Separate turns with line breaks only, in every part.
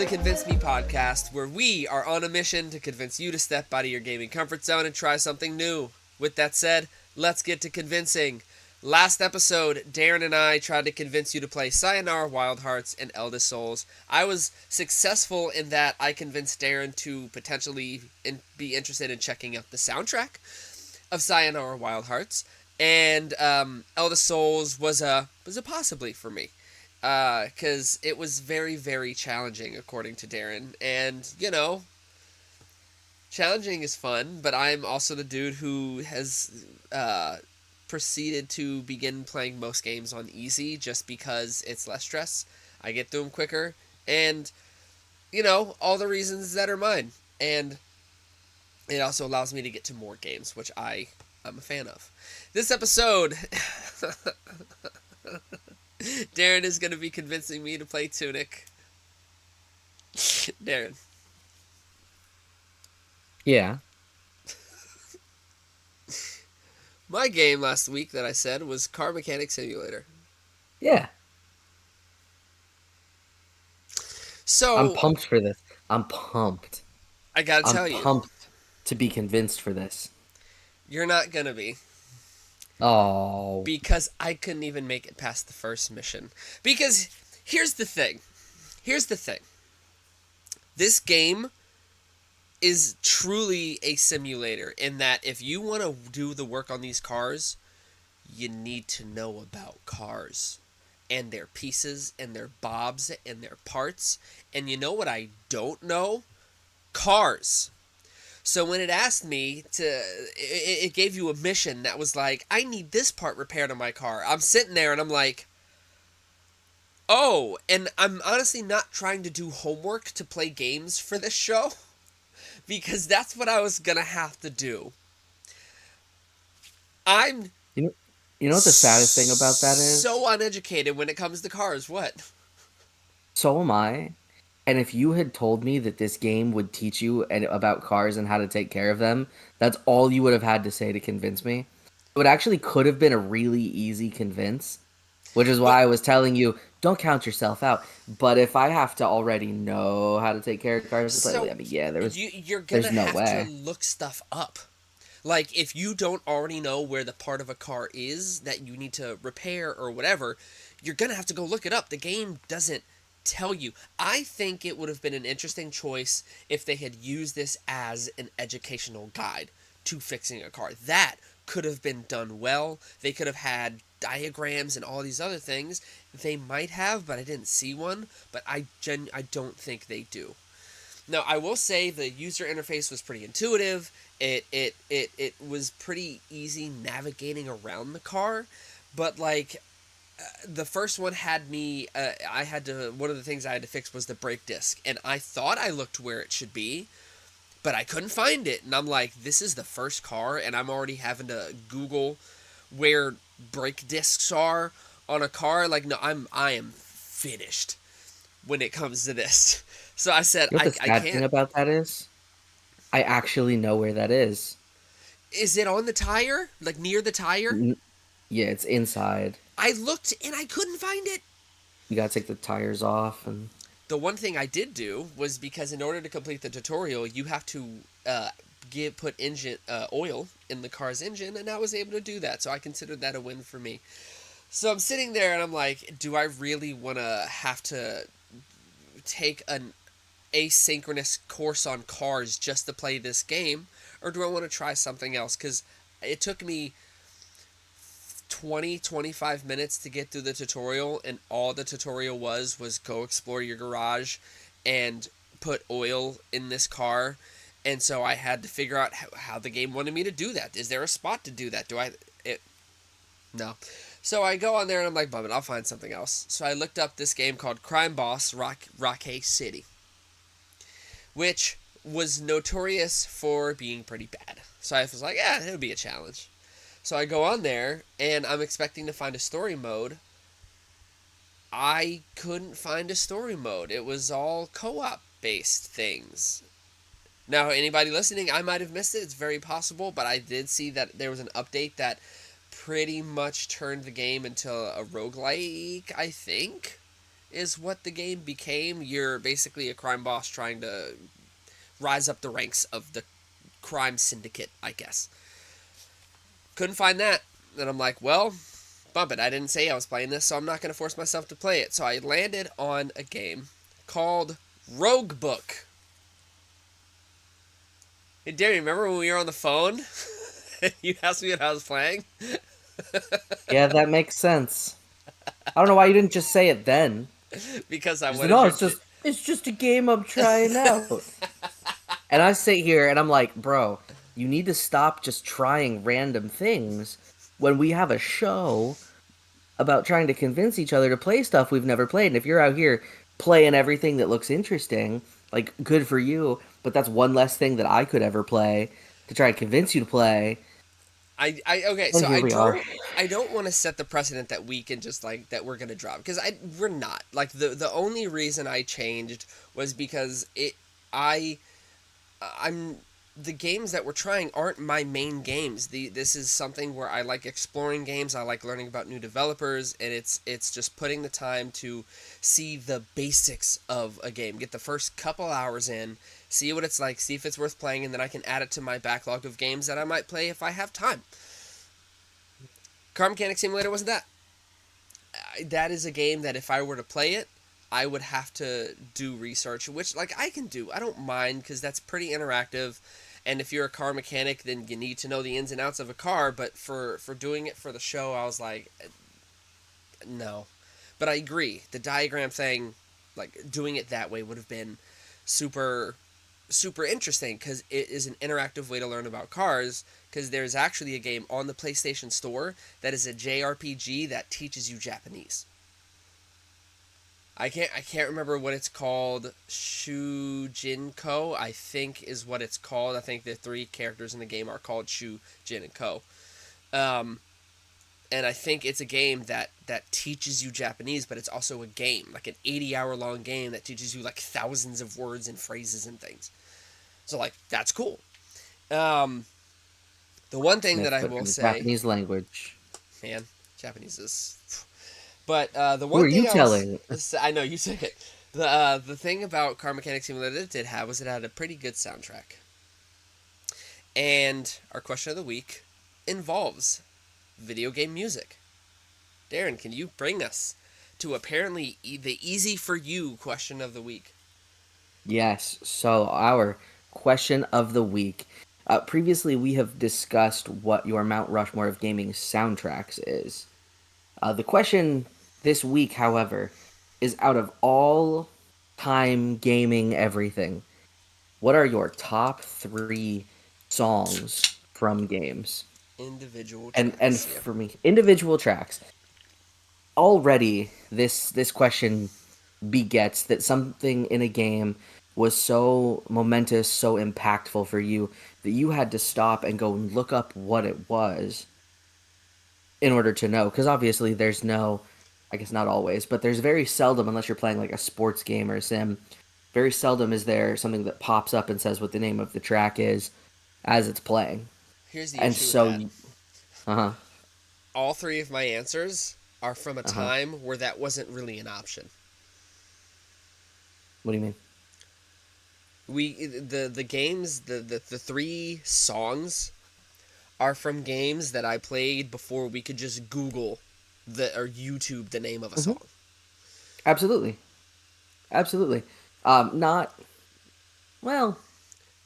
Convince Me podcast, where we are on a mission to convince you to step out of your gaming comfort zone and try something new. With that said, let's get to convincing. Last episode, Darren and I tried to convince you to play Sayonara Wild Hearts and Eldest Souls. I was successful in that I convinced Darren to potentially be interested in checking out the soundtrack of Sayonara Wild Hearts, and Eldest Souls was a possibly for me. Because it was very, very challenging, according to Darren. And, you know, challenging is fun, but I'm also the dude who has proceeded to begin playing most games on easy just because it's less stress. I get through them quicker, and, you know, all the reasons that are mine. And it also allows me to get to more games, which I'm a fan of. This episode... Darren is going to be convincing me to play Tunic. Darren.
Yeah.
My game last week that I said was Car Mechanic Simulator.
Yeah.
So...
I'm pumped for this. I'm pumped.
I gotta tell you.
I'm pumped to be convinced for this.
You're not gonna be.
Oh.
Because I couldn't even make it past the first mission. Because here's the thing. This game is truly a simulator in that if you want to do the work on these cars, you need to know about cars and their pieces and their bobs and their parts. And you know what I don't know? Cars. So when it asked me to, it gave you a mission that was like, I need this part repaired on my car. I'm sitting there and I'm like, oh, and I'm honestly not trying to do homework to play games for this show, because that's what I was going to have to do.
You know what the saddest thing about that is?
So uneducated when it comes to cars. What?
So am I. And if you had told me that this game would teach you about cars and how to take care of them, that's all you would have had to say to convince me. It actually could have been a really easy convince, which is why I was telling you, don't count yourself out. But if I have to already know how to take care of cars,
So,
I mean, yeah,
you're going to
there's no
have
way.
to look stuff up. Like, if you don't already know where the part of a car is that you need to repair or whatever, you're going to have to go look it up. The game doesn't tell you. I think it would have been an interesting choice if they had used this as an educational guide to fixing a car. That could have been done well. They could have had diagrams and all these other things. They might have, but I didn't see one. But I don't think they do. Now, I will say the user interface was pretty intuitive. It was pretty easy navigating around the car, but like the first one had me. One of the things I had to fix was the brake disc, and I thought I looked where it should be, but I couldn't find it. And I'm like, this is the first car, and I'm already having to Google where brake discs are on a car. Like, no, I am finished when it comes to this. So I said,
You know what the
I
sad
can't.
thing about that is? I actually know where that is.
Is it on the tire? Like near the tire?
Yeah, it's inside.
I looked and I couldn't find it.
You gotta take the tires off and...
The one thing I did do was because in order to complete the tutorial, you have to put engine oil in the car's engine, and I was able to do that. So I considered that a win for me. So I'm sitting there and I'm like, do I really want to have to take an asynchronous course on cars just to play this game, or do I want to try something else? Because it took me 25 minutes to get through the tutorial, and all the tutorial was go explore your garage and put oil in this car. And so I had to figure out how the game wanted me to do that. Is there a spot to do that? No. So I go on there and I'm like, bum it, I'll find something else. So I looked up this game called Crime Boss Rockay City, which was notorious for being pretty bad. So I was like, yeah, it'll be a challenge. So I go on there, and I'm expecting to find a story mode. I couldn't find a story mode. It was all co-op based things. Now, anybody listening, I might have missed it. It's very possible, but I did see that there was an update that pretty much turned the game into a roguelike, I think. is what the game became. You're basically a crime boss trying to rise up the ranks of the crime syndicate, I guess. Couldn't find that. And I'm like, well, bump it. I didn't say I was playing this, so I'm not going to force myself to play it. So I landed on a game called Roguebook. Hey, Darren, remember when we were on the phone? You asked me what I was playing?
Yeah, that makes sense. I don't know why you didn't just say it then.
Because I
You said,
wanted
"No,
your.
it's just a game I'm trying out." And I sit here and I'm like, "Bro, you need to stop just trying random things when we have a show about trying to convince each other to play stuff we've never played. And if you're out here playing everything that looks interesting, like good for you, but that's one less thing that I could ever play to try and convince you to play."
Okay,
And
so
here we are.
I don't want to set the precedent that we can just like that we're gonna drop because we're not like the only reason I changed was because I I'm the games that we're trying aren't my main games. This is something where I like exploring games. I like learning about new developers, and it's just putting the time to see the basics of a game. Get the first couple hours in, see what it's like, see if it's worth playing, and then I can add it to my backlog of games that I might play if I have time. Car Mechanic Simulator wasn't that. That is a game that if I were to play it, I would have to do research, which like I can do. I don't mind because that's pretty interactive. And if you're a car mechanic, then you need to know the ins and outs of a car. But for doing it for the show, I was like, no. But I agree. The diagram thing, like doing it that way, would have been super super interesting because it is an interactive way to learn about cars because there's actually a game on the PlayStation Store that is a JRPG that teaches you Japanese. I can't remember what it's called. Shujinko, I think, is what it's called. I think the three characters in the game are called Shu, Jin, and Ko. Um, and I think it's a game that teaches you Japanese, but it's also a game, like an 80-hour long game that teaches you like thousands of words and phrases and things. So like that's cool. Um, the one thing that
Smith,
I
but
will
in the
say,
Japanese language.
man, Japanese is. But the
Who
one
are you
thing
telling?
I know you say it. The thing about Car Mechanic Simulator that it did have was it had a pretty good soundtrack. And our question of the week involves video game music. Darren, can you bring us to apparently the easy for you question of the week?
Yes. So our question of the week. Previously, we have discussed what your Mount Rushmore of gaming soundtracks is. The question this week, however, is out of all time gaming everything, what are your top three songs from games?
Individual
And
tracks, yeah.
for me, individual tracks. Already, this question begets that something in a game was so momentous, so impactful for you that you had to stop and go and look up what it was in order to know. Because obviously, there's no, I guess not always, but there's very seldom, unless you're playing like a sports game or a sim, very seldom is there something that pops up and says what the name of the track is as it's playing.
Here's the
And
issue with
so,
that.
uh huh,
All three of my answers are from a
uh huh.
time where that wasn't really an option.
What do you mean?
The games the three songs are from games that I played before we could just Google the or YouTube the name of a
Hmm.
song.
Absolutely, absolutely. Not well.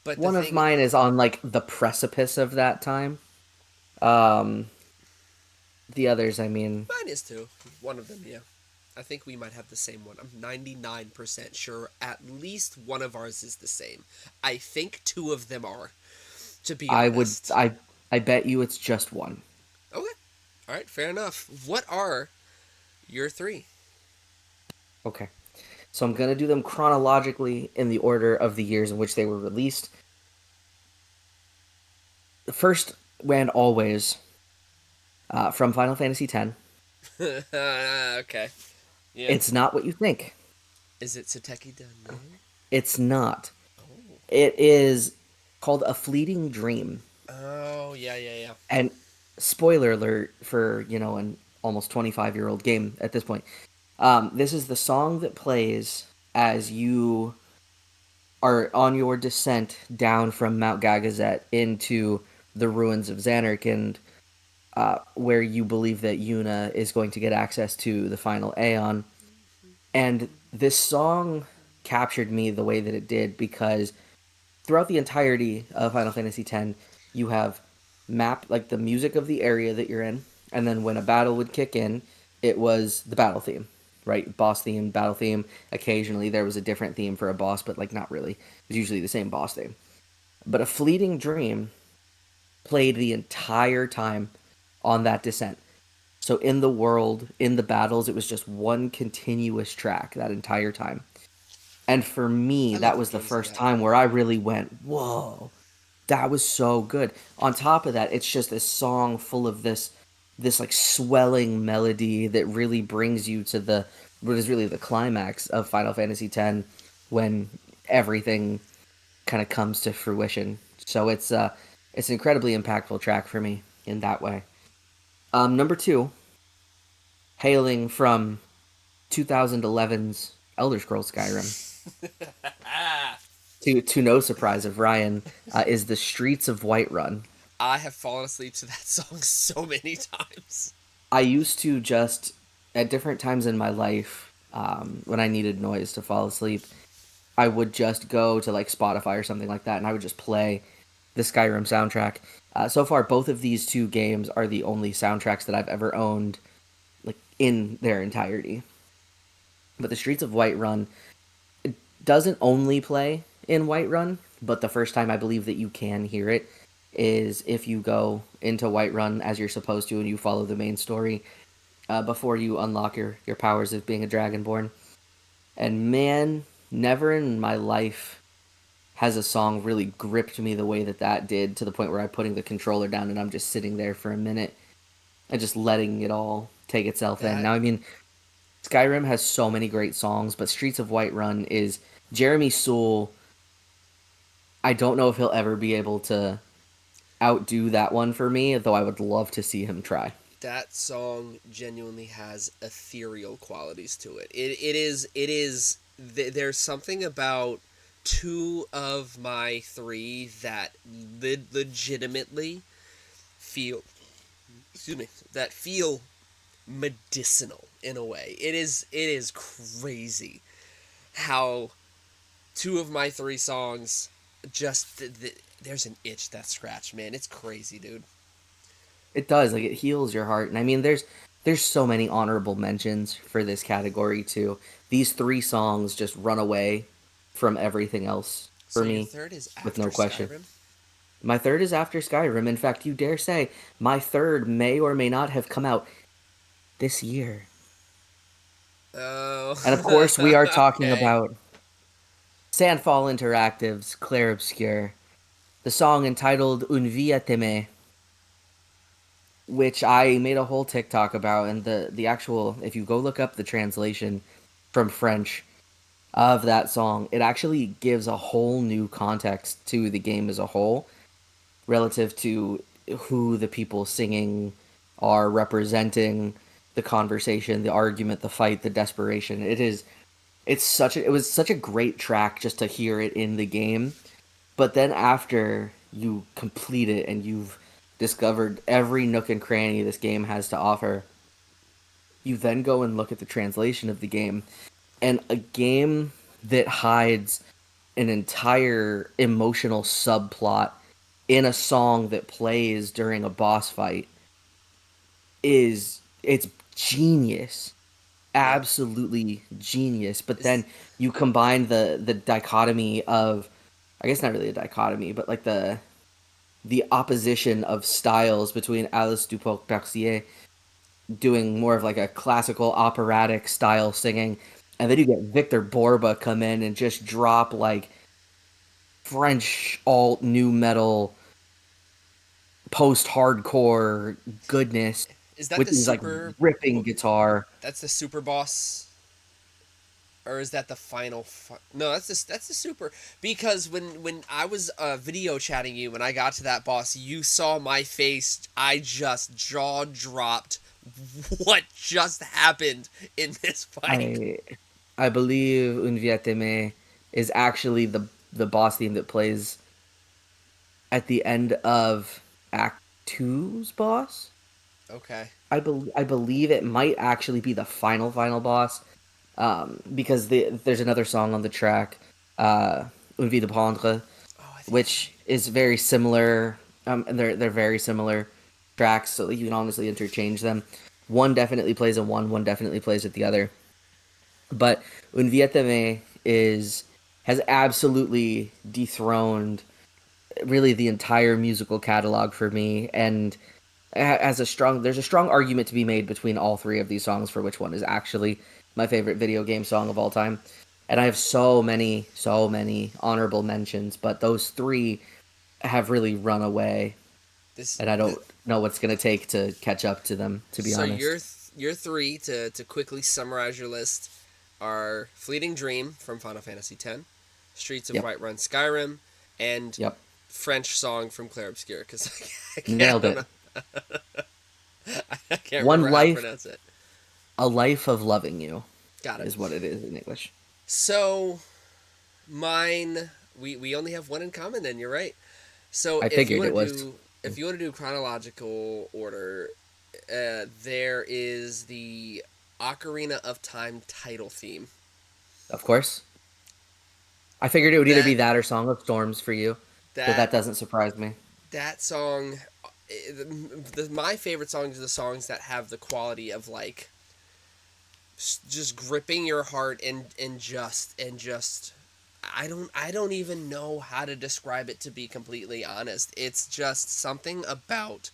But the
One of
thing
mine is on like the precipice of that time. Um, the others, I mean,
mine is too. One of them, yeah. I think we might have the same one. I'm 99% sure at least one of ours is the same. I think two of them are, to be
I would,
honest.
I bet you it's just one.
Okay. All right, fair enough. What are your three?
Okay, so I'm gonna do them chronologically in the order of the years in which they were released. The first and always from Final Fantasy X.
Okay. Yeah.
It's not what you think.
Is it Sateki Dane?
It's not.
Oh.
It is called A Fleeting Dream.
Oh, yeah, yeah, yeah.
And spoiler alert for, an almost 25-year-old game at this point. This is the song that plays as you are on your descent down from Mount Gagazet into the ruins of Xanarkand, where you believe that Yuna is going to get access to the final Aeon. And this song captured me the way that it did because throughout the entirety of Final Fantasy X, you have map like the music of the area that you're in, and then when a battle would kick in, it was the battle theme, right? Boss theme, battle theme. Occasionally there was a different theme for a boss, but like not really. It was usually the same boss theme. But a fleeting dream played the entire time on that descent. So in the world, in the battles, it was just one continuous track that entire time. And for me,
I
that
love when
was the
games do
first
that.
time where I really went, whoa, that was so good. On top of that, it's just this song full of this like swelling melody that really brings you to the what is really the climax of Final Fantasy X when everything kind of comes to fruition. So it's an incredibly impactful track for me in that way. Number two, hailing from 2011's Elder Scrolls Skyrim, to no surprise of Ryan, is the Streets of Whiterun.
I have fallen asleep to that song so many times.
I used to just at different times in my life, when I needed noise to fall asleep, I would just go to like Spotify or something like that, and I would just play the Skyrim soundtrack. So far, both of these two games are the only soundtracks that I've ever owned, like in their entirety. But the Streets of Whiterun doesn't only play in Whiterun, but the first time I believe that you can hear it is if you go into Whiterun as you're supposed to and you follow the main story before you unlock your powers of being a Dragonborn. And man, never in my life has a song really gripped me the way that that did, to the point where I'm putting the controller down and I'm just sitting there for a minute and just letting it all take itself in.
That
Now, I mean, Skyrim has so many great songs, but Streets of Whiterun is Jeremy Soule. I don't know if he'll ever be able to outdo that one for me, though I would love to see him try.
that song genuinely has ethereal qualities to it. There's something about two of my three that legitimately feel, excuse me, that feel medicinal in a way. It is crazy how two of my three songs just there's an itch that scratch, man. It's crazy, dude.
It does, like it heals your heart. And I mean there's so many honorable mentions for this category too. These three songs just run away from everything else
So
for
your
me
third is
with
after
no question.
Skyrim?
My third is after Skyrim. In fact, you dare say my third may or may not have come out this year.
Oh,
And of course, we are talking
okay.
about Sandfall Interactive's Clair Obscure, the song entitled Un Via Teme, which I made a whole TikTok about, and the actual, if you go look up the translation from French of that song, it actually gives a whole new context to the game as a whole, relative to who the people singing are representing, the conversation, the argument, the fight, the desperation. It was such a great track just to hear it in the game. But then after you complete it and you've discovered every nook and cranny this game has to offer, you then go and look at the translation of the game, and a game that hides an entire emotional subplot in a song that plays during a boss fight is it's genius,
Yep.
absolutely genius. But
Is
then you combine the dichotomy of, I guess not really a dichotomy, but like the opposition of styles between Alice Dupont-Mercier doing more of like a classical operatic style singing, and then you get Victor Borba come in and just drop like French alt new metal post hardcore goodness
is that
with
the
these like
super?
ripping guitar.
That's the super boss, or is that the final? No, that's the super. Because when I was video chatting you when I got to that boss, you saw my face. I just jaw dropped What just happened in this fight?
I I believe Un Vieteme is actually the boss theme that plays at the end of Act Two's boss.
Okay.
I believe it might actually be the final boss, because there's another song on the track, "Une vie de prendre,"
Oh, I think I know
which is very similar. And they're very similar tracks, so you can honestly interchange them. One definitely plays in one definitely plays with the other. But Un Vietnamese is has absolutely dethroned really the entire musical catalog for me, and has a strong there's a strong argument to be made between all three of these songs for which one is actually my favorite video game song of all time. And I have so many honorable mentions, but those three have really run away,
this.
and I don't know what's going to take to catch up to them, to be
So
honest.
your three to quickly summarize your list are Fleeting Dream from Final Fantasy X, Streets of
Yep.
Whiterun Skyrim, and
Yep.
French song from Clair Obscur because I
Nailed
don't know.
it.
I can't
One
remember how to
life,
pronounce it.
a life of loving you
Got it.
is what it is in English.
So mine, we only have one in common. Then you're right. So
I figured it was.
if you want to do chronological order, there is the Ocarina of Time title theme.
Of course. I figured it would either
That
be that or Song of Storms for you, so
that
that doesn't surprise me.
that song, my favorite songs are the songs that have the quality of like just gripping your heart and just I don't even know how to describe it, to be completely honest. It's just something about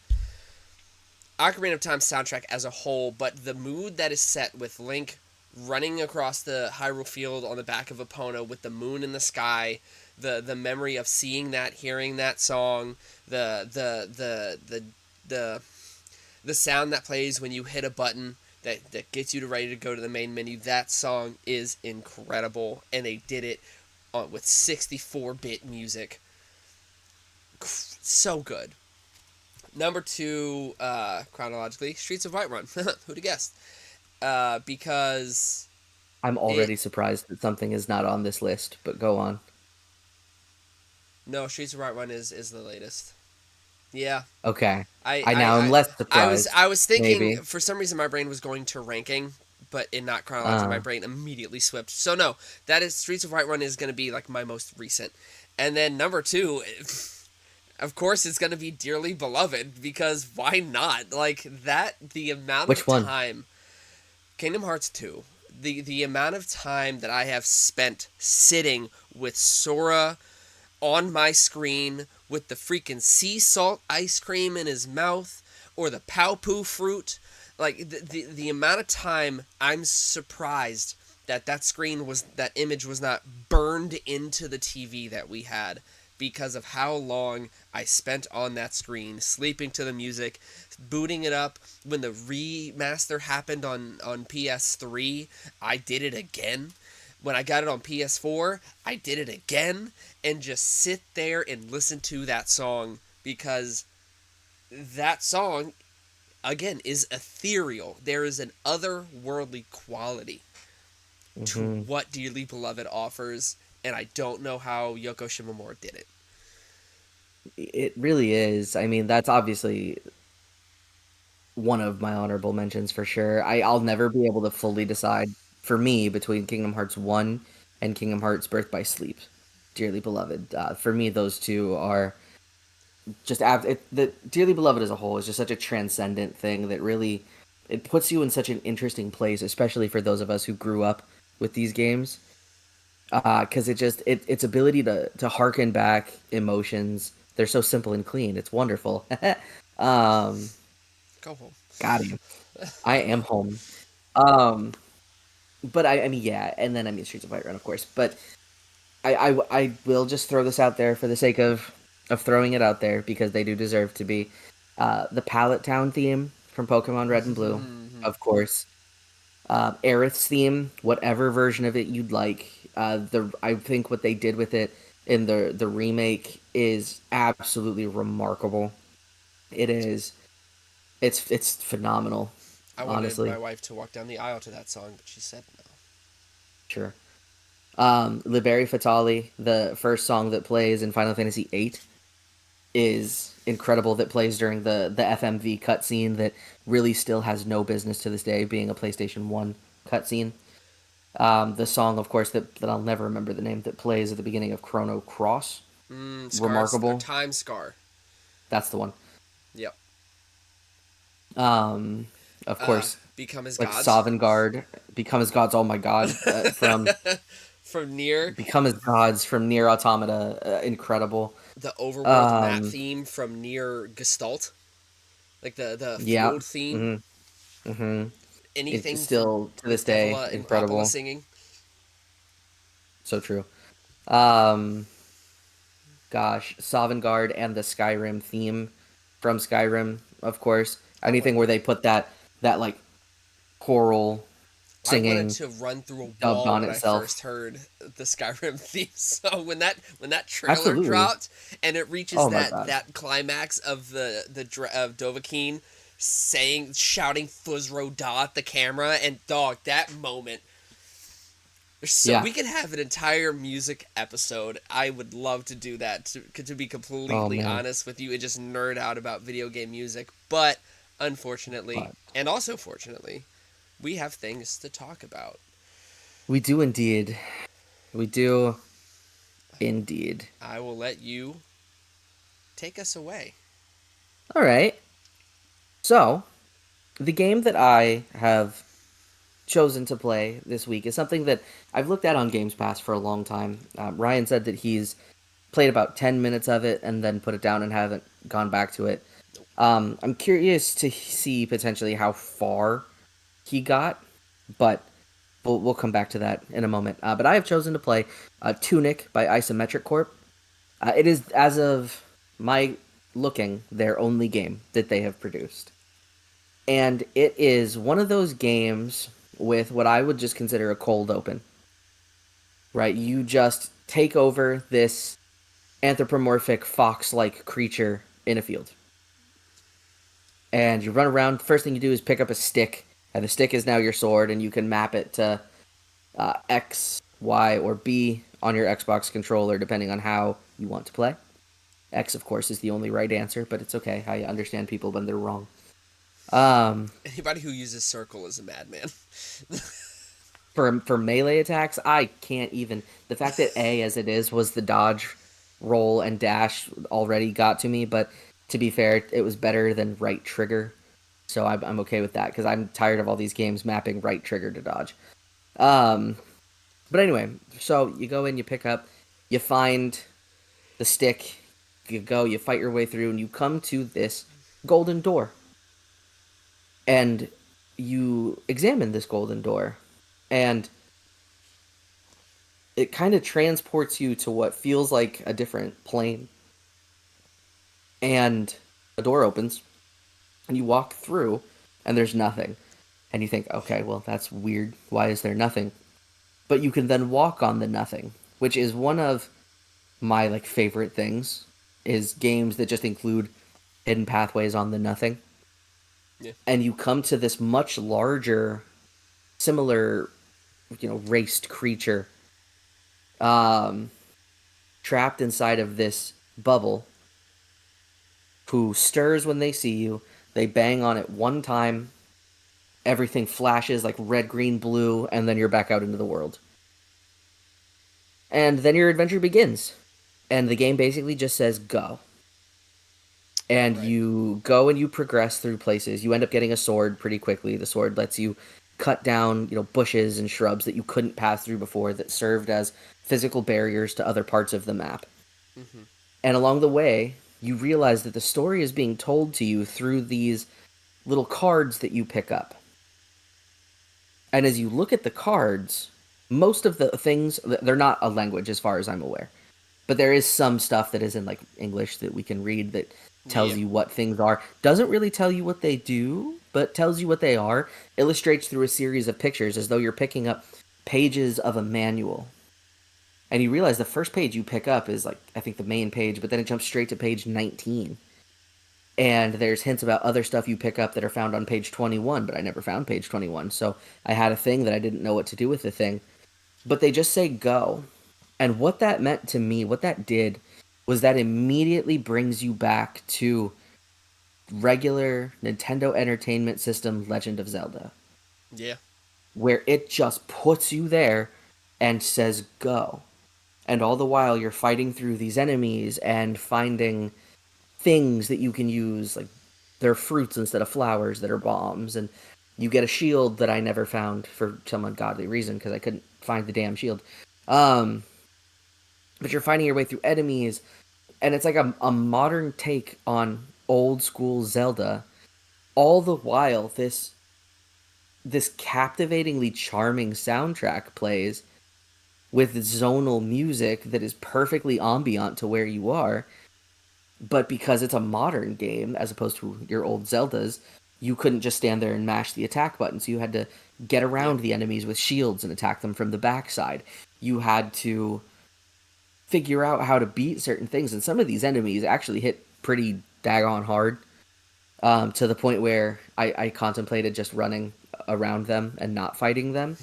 Ocarina of Time soundtrack as a whole, but the mood that is set with Link running across the Hyrule Field on the back of Epona with the moon in the sky, the memory of seeing that, hearing that song, the the sound that plays when you hit a button that gets you to ready to go to the main menu. That song is incredible, and they did it with 64-bit music. So good. Number two, chronologically, Streets of Whiterun. Who'd have guessed? Because
I'm
it
already surprised that something is not on this list, but go on.
no, Streets of Whiterun is the latest. Yeah,
Okay.
I
I
I
now am
I,
less
I was
surprised.
I was thinking
Maybe.
for some reason my brain was going to ranking, but in not chronology, my
Uh,
brain immediately swept. So no, that is Streets of Whiterun is going to be like my most recent, and then number two. Of course, it's going to be Dearly Beloved because why not? Like that, the amount of
which one?
time Kingdom Hearts 2, the amount of time that I have spent sitting with Sora on my screen with the freaking sea salt ice cream in his mouth or the Pau fruit, like the amount of time I'm surprised that that image was not burned into the TV that we had because of how long I spent on that screen, sleeping to the music, booting it up. When the remaster happened on PS3, I did it again. When I got it on PS4, I did it again and just sit there and listen to that song because that song, again, is ethereal. There is an otherworldly quality to
Hmm.
what Dearly Beloved offers, and I don't know how Yoko Shimomura did it.
It really is. I mean, that's obviously one of my honorable mentions for sure. I'll never be able to fully decide for me between Kingdom Hearts 1 and Kingdom Hearts Birth by Sleep. Dearly Beloved. For me, those two are just the Dearly Beloved as a whole is just such a transcendent thing that really it puts you in such an interesting place, especially for those of us who grew up with these games. Because its ability to harken back emotions. They're so simple and clean. It's wonderful. um,
Go home.
got him. I am home. Um, but I mean, yeah, and then I mean Streets of Fire, of course. But I will just throw this out there for the sake of throwing it out there because they do deserve to be. The Pallet Town theme from Pokemon Red and Blue, of course. Aerith's theme, whatever version of it you'd like. The I think what they did with it in the remake is absolutely remarkable. It is. It's phenomenal.
I wanted my
honestly.
wife to walk down the aisle to that song, but she said no.
Sure. Liberi Fatali, the first song that plays in Final Fantasy VIII, is incredible. That plays during the FMV cutscene that really still has no business to this day being a PlayStation 1 cutscene. The song, of course, that I'll never remember the name, that plays at the beginning of Chrono Cross.
Scars or
Remarkable.
Time Scar.
That's the one.
Yep.
Um, of course,
Become as
like
gods.
Sovngarde, Become as Gods. Oh my God, from
From near
Become as Gods from Near Automata, incredible.
the overworld map
Um,
theme from near Gestalt, like the
yeah,
field theme.
hmm hmm It's
Anything from
still to this
with
day
Evola and Popola
incredible.
singing.
So true. Um, gosh, Sovngarde and the Skyrim theme from Skyrim, of course.
I
Anything
wanted
where they put that like choral
I wanted
singing
to run through a
dubbed
wall
on
when I
itself.
first heard the Skyrim theme song. When that trailer
Absolutely.
dropped and it reaches
Oh my
that
God.
that climax of of Dovahkiin saying shouting Fuzro Da at the camera, and dog, that moment.
Yeah.
We could have an entire music episode. I would love to do that, to be
Oh
completely
man.
honest with you and just nerd out about video game music. But unfortunately,
But
and also fortunately, we have things to talk about.
we do indeed. We do indeed.
I will let you take us away.
All right. So, the game that I have chosen to play this week is something that I've looked at on Games Pass for a long time. Ryan said that he's played about 10 minutes of it and then put it down and haven't gone back to it. I'm curious to see potentially how far he got, but we'll come back to that in a moment. But I have chosen to play Tunic by Isometric Corp. It is, as of my looking, their only game that they have produced. And it is one of those games with what I would just consider a cold open, right? You just take over this anthropomorphic fox like creature in a field. And you run around. First thing you do is pick up a stick, and the stick is now your sword, and you can map it to X, Y, or B on your Xbox controller, depending on how you want to play. X, of course, is the only right answer, but it's okay. I understand people when they're wrong. Um,
Anybody who uses circle is a madman.
for melee attacks, I can't even. The fact that A, as it is, was the dodge, roll, and dash already got to me. But to be fair, it was better than right trigger, so I'm okay with that because I'm tired of all these games mapping right trigger to dodge. Um, but anyway, so you go in, you pick up, you find the stick, you go, you fight your way through, and you come to this golden door, and you examine this golden door, and it kind of transports you to what feels like a different plane. And a door opens, and you walk through, and there's nothing. And you think, okay, well, that's weird. Why is there nothing? But you can then walk on the nothing, which is one of my like favorite things is games that just include hidden pathways on the nothing.
Yeah.
And you come to this much larger, similar, raced creature, um, trapped inside of this bubble who stirs when they see you. They bang on it one time, everything flashes like red, green, blue, and then you're back out into the world. And then your adventure begins. And the game basically just says go. And
Right.
you go and you progress through places. You end up getting a sword pretty quickly. The sword lets you cut down, bushes and shrubs that you couldn't pass through before that served as physical barriers to other parts of the map.
Mm-hmm.
And along the way, you realize that the story is being told to you through these little cards that you pick up. And as you look at the cards, most of the things, they're not a language as far as I'm aware. But there is some stuff that is in like English that we can read that tells
Yeah.
you what things are. Doesn't really tell you what they do, but tells you what they are. Illustrates through a series of pictures as though you're picking up pages of a manual. And you realize the first page you pick up is like I think the main page, but then it jumps straight to page 19. And there's hints about other stuff you pick up that are found on page 21, but I never found page 21. So I had a thing that I didn't know what to do with the thing. But they just say go. And what that meant to me, what that did, was that immediately brings you back to regular Nintendo Entertainment System Legend of Zelda,
Yeah.
where it just puts you there and says go. And all the while you're fighting through these enemies and finding things that you can use, like they're fruits instead of flowers that are bombs, and you get a shield that I never found for some ungodly reason because I couldn't find the damn shield. Um, but you're finding your way through enemies, and it's like a modern take on old school Zelda. All the while, this captivatingly charming soundtrack plays with zonal music that is perfectly ambient to where you are. But because it's a modern game as opposed to your old Zeldas, you couldn't just stand there and mash the attack button. So you had to get
Yeah.
around the enemies with shields and attack them from the backside. You had to figure out how to beat certain things, and some of these enemies actually hit pretty daggone hard, to the point where I contemplated just running around them and not fighting them.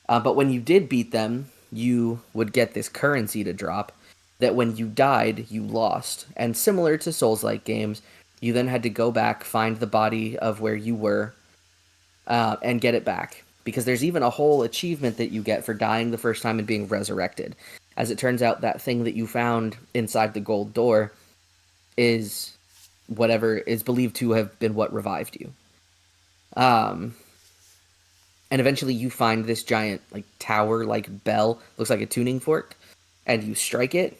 But when you did beat them, you would get this currency to drop that when you died, you lost. And similar to Souls like games, you then had to go back, find the body of where you were, and get it back. Because there's even a whole achievement that you get for dying the first time and being resurrected. As it turns out, that thing that you found inside the gold door is whatever is believed to have been what revived you. Um, and eventually you find this giant like tower like bell, looks like a tuning fork, and you strike it,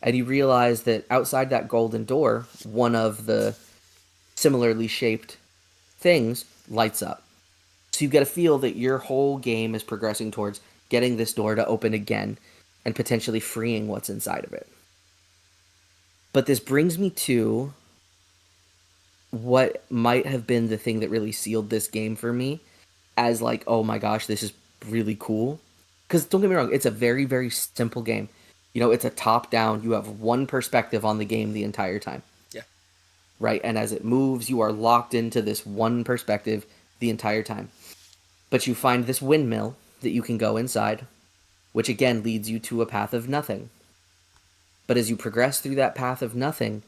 and you realize that outside that golden door, one of the similarly shaped things lights up. So you get a feel that your whole game is progressing towards getting this door to open again and potentially freeing what's inside of it. But this brings me to what might have been the thing that really sealed this game for me as like, oh my gosh, this is really cool. Because don't get me wrong, it's a very, very simple game. You know, it's a top down, you have one perspective on the game the entire time,
Yeah.
right? And as it moves, you are locked into this one perspective the entire time. But you find this windmill that you can go inside, which again leads you to a path of nothing. But as you progress through that path of nothing,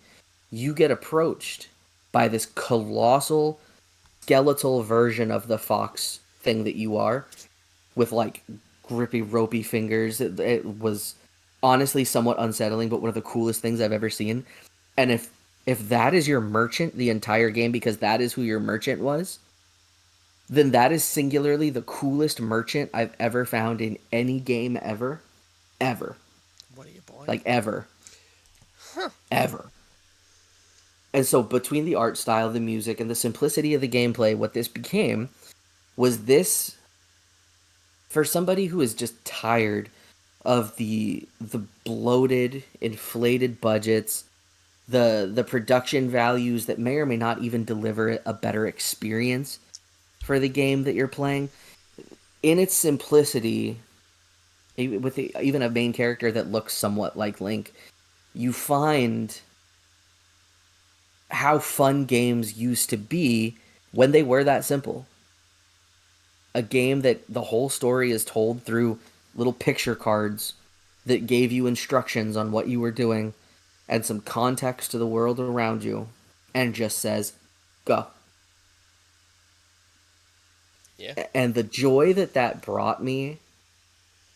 you get approached by this colossal skeletal version of the fox thing that you are, with like grippy, ropey fingers. It was honestly somewhat unsettling, but one of the coolest things I've ever seen. And if that is your merchant the entire game, because that is who your merchant was, then that is singularly the coolest merchant I've ever found in any game ever, ever,
What are you buying?
like ever,
Huh.
ever. And so between the art style, the music, and the simplicity of the gameplay, what this became was this, for somebody who is just tired of the bloated, inflated budgets, the production values that may or may not even deliver a better experience for the game that you're playing. In its simplicity, with even a main character that looks somewhat like Link, you find how fun games used to be when they were that simple. A game that the whole story is told through little picture cards that gave you instructions on what you were doing and some context to the world around you, and just says, go.
Yeah.
And the joy that that brought me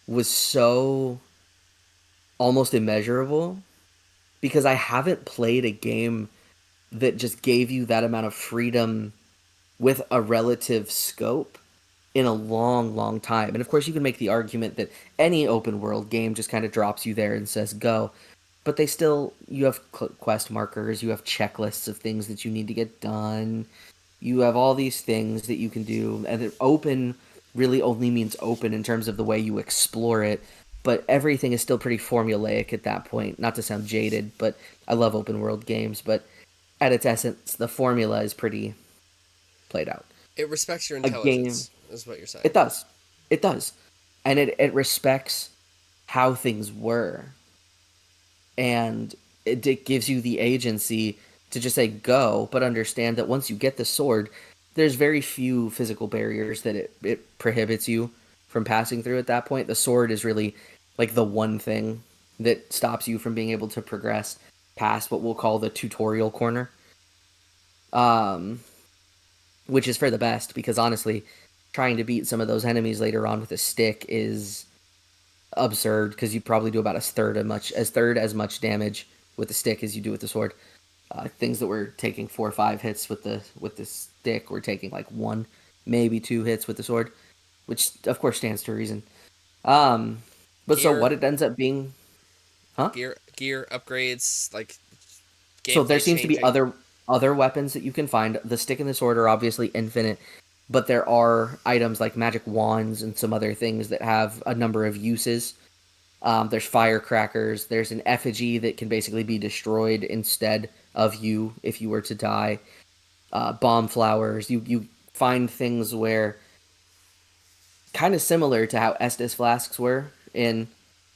was so almost immeasurable, because I haven't played a game that just gave you that amount of freedom with a relative scope in a long, long time. And of course, you can make the argument that any open world game just kind of drops you there and says go. But they still, you have quest markers, you have checklists of things that you need to get done, you have all these things that you can do. And open really only means open in terms of the way you explore it. But everything is still pretty formulaic at that point. Not to sound jaded, but I love open world games. But at its essence, the formula is pretty played out.
It respects your
A game,
intelligence, is what you're
it
saying.
does. It does. And it respects how things were. And it gives you the agency to just say go, but understand that once you get the sword, there's very few physical barriers that it prohibits you from passing through at that point. The sword is really like the one thing that stops you from being able to progress past what we'll call the tutorial corner. Um, which is for the best because honestly, trying to beat some of those enemies later on with a stick is absurd because you probably do about a third as much damage with the stick as you do with the sword. Things that were taking 4 or 5 hits with the stick were taking like one, maybe 2 hits with the sword, which of course stands to reason. Um, but so
Gear,
what it ends up being, huh?
gear upgrades, like
So there
gameplay
seems to be
changing.
other weapons that you can find. The stick and the sword are obviously infinite, but there are items like magic wands and some other things that have a number of uses. There's firecrackers. There's an effigy that can basically be destroyed instead of you if you were to die. Bomb flowers. You find things where kind of similar to how Estus flasks were in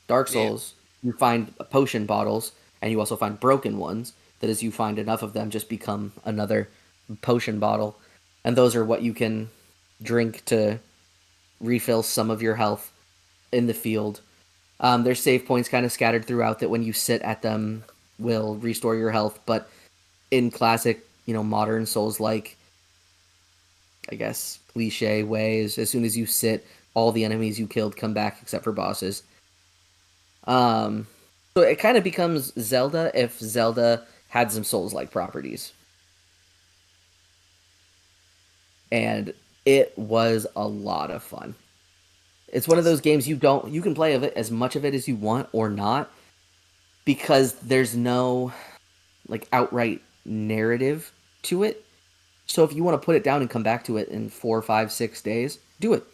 Dark
Yeah,
Souls. You find potion bottles, and you also find broken ones. That as you find enough of them, just become another potion bottle, and those are what you can drink to refill some of your health in the field. There's save points kind of scattered throughout that when you sit at them will restore your health, but in classic, modern Souls like, I guess, cliche ways, as soon as you sit, all the enemies you killed come back except for bosses. Um, so it kind of becomes Zelda if Zelda had some Souls like properties. And it was a lot of fun. It's one of those games you can play of it as much of it as you want or not because there's no like outright narrative to it. So if you want to put it down and come back to it in 4, 5, 6 days, do it.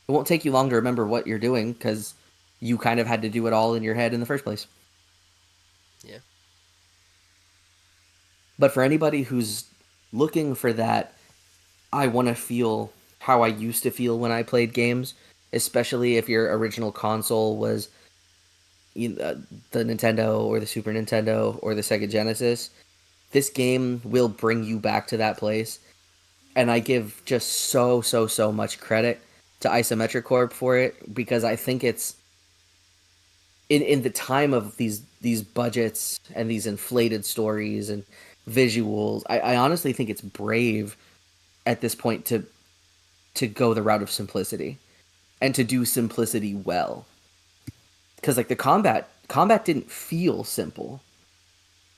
It won't take you long to remember what you're doing because you kind of had to do it all in your head in the first place.
yeah.
But for anybody who's looking for that, I want to feel how I used to feel when I played games, especially if your original console was the Nintendo or the Super Nintendo or the Sega Genesis. This game will bring you back to that place. And I give just so much credit to Isometric Corp for it because I think it's in the time of these budgets and these inflated stories and visuals. I honestly think it's brave at this point to go the route of simplicity and to do simplicity well because like the combat didn't feel simple.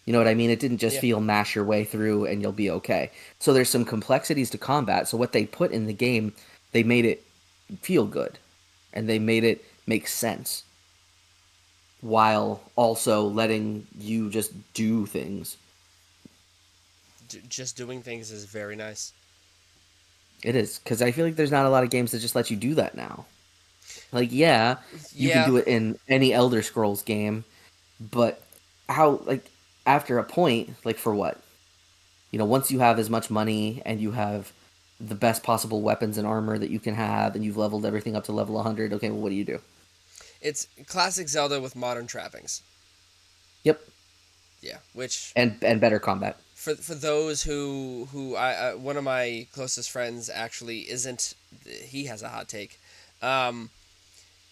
You know what I mean? It didn't just
Yeah.
feel mash your way through and you'll be okay. So there's some complexities to combat. So what they put in the game, they made it feel good and they made it make sense while also letting you just do things.
Just doing things is very nice.
It is because I feel like there's not a lot of games that just let you do that now. Like, yeah, you can
Yeah,
do it in any Elder Scrolls game, but how like after a point, like for what? Once you have as much money and you have the best possible weapons and armor that you can have, and you've leveled everything up to level 100, okay, well, what do you do?
it's classic Zelda with modern trappings.
Yep,
Yeah, which
and better combat.
for those who I one of my closest friends actually isn't, he has a hot take. Um,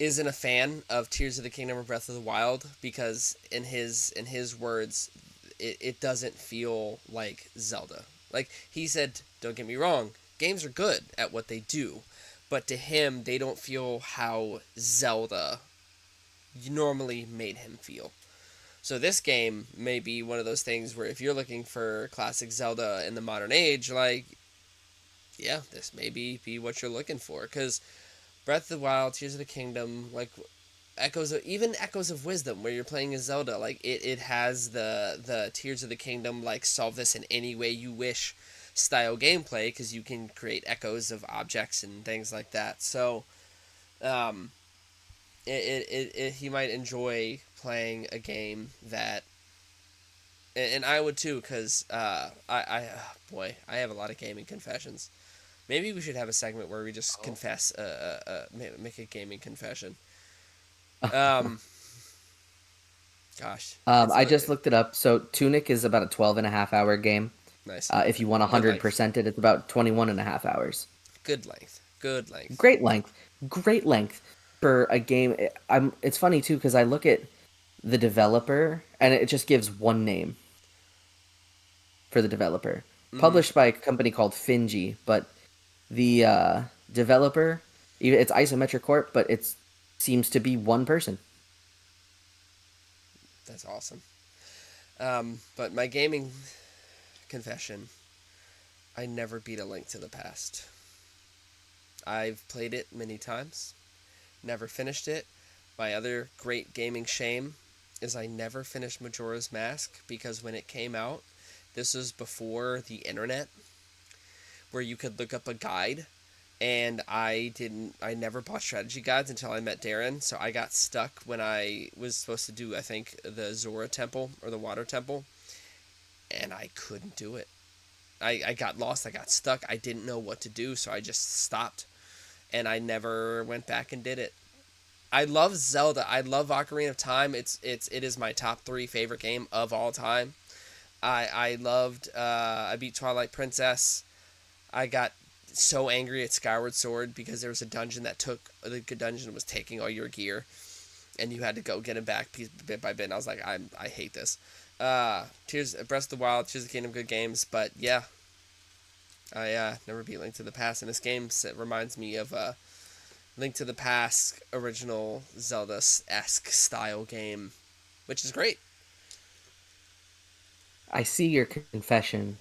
isn't a fan of Tears of the Kingdom or Breath of the Wild because in his words, it doesn't feel like Zelda. Like he said, don't get me wrong, games are good at what they do, but to him they don't feel how Zelda normally made him feel. So this game may be one of those things where if you're looking for classic Zelda in the modern age, like yeah, this may be what you're looking for because Breath of the Wild, Tears of the Kingdom, like echoes of wisdom where you're playing as Zelda, like it has the Tears of the Kingdom like solve this in any way you wish style gameplay because you can create echoes of objects and things like that. So um he might enjoy playing a game that, and I would too because I boy, I have a lot of gaming confessions. Maybe we should have a segment where we just
Oh.
confess make a gaming confession. Um Gosh, it's
I just looked it up. So Tunic is about a 12 and a half hour game.
nice.
If you want
Good length.
100% it, it's about 21 and a half hours.
Good length. Good length.
Great length. Great length for a game. It's funny too because I look at the developer and it just gives one name for the developer.
Mm-hmm.
Published by a company called Finji, but the developer, it's Isometric Corp, but it seems to be one person.
That's awesome. But my gaming confession, I never beat A Link to the Past. I've played it many times, never finished it. My other great gaming shame is I never finished Majora's Mask because when it came out, this was before the internet where you could look up a guide, and I never bought strategy guides until I met Darren, so I got stuck when I was supposed to do, I think, the Zora Temple or the Water Temple, and I couldn't do it. I got lost, I got stuck, I didn't know what to do, so I just stopped, and I never went back and did it. I love Zelda. I love Ocarina of Time. It is my top 3 favorite game of all time. I loved I beat Twilight Princess. I got so angry at Skyward Sword because there was a dungeon that took the dungeon was taking all your gear, and you had to go get it back piece bit by bit. And I was like, I hate this. Tears Breath of the Wild, Tears of the Kingdom, good games, but yeah, I never beat Link to the Past, and this game reminds me of Link to the Past original Zelda-esque style game, which is great.
I see your confession,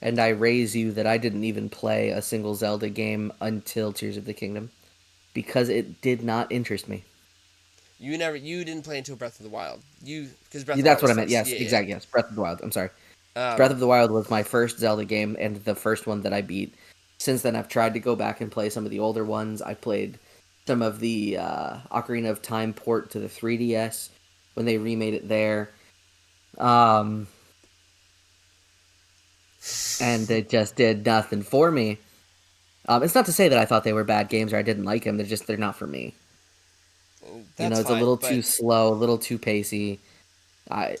and I raise you that I didn't even play a single Zelda game until Tears of the Kingdom because it did not interest me.
You didn't play until Breath of the Wild. You because Breath of the Wild
That's
was
what I meant.
first.
Yes,
Yeah,
exactly. Yes, Breath of the Wild. I'm sorry.
yeah.
Breath of the Wild was my first Zelda game and the first one that I beat. Since then, I've tried to go back and play some of the older ones. I played some of the Ocarina of Time port to the 3DS when they remade it there. Um, and it just did nothing for me. It's not to say that I thought they were bad games or I didn't like them. They're not for me.
That's
It's a
fine.
little
But
too slow, a little too pacey. I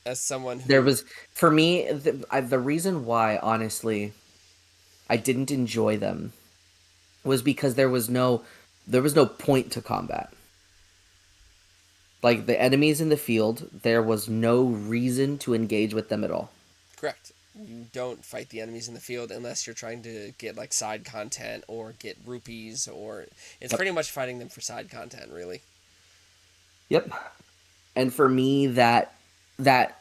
as someone
there
who
was for me the reason why honestly I didn't enjoy them was because there was no point to combat. Like the enemies in the field, there was no reason to engage with them at all.
correct, you don't fight the enemies in the field unless you're trying to get like side content or get rupees, or it's
Yep.
pretty much fighting them for side content, really.
Yep. And for me that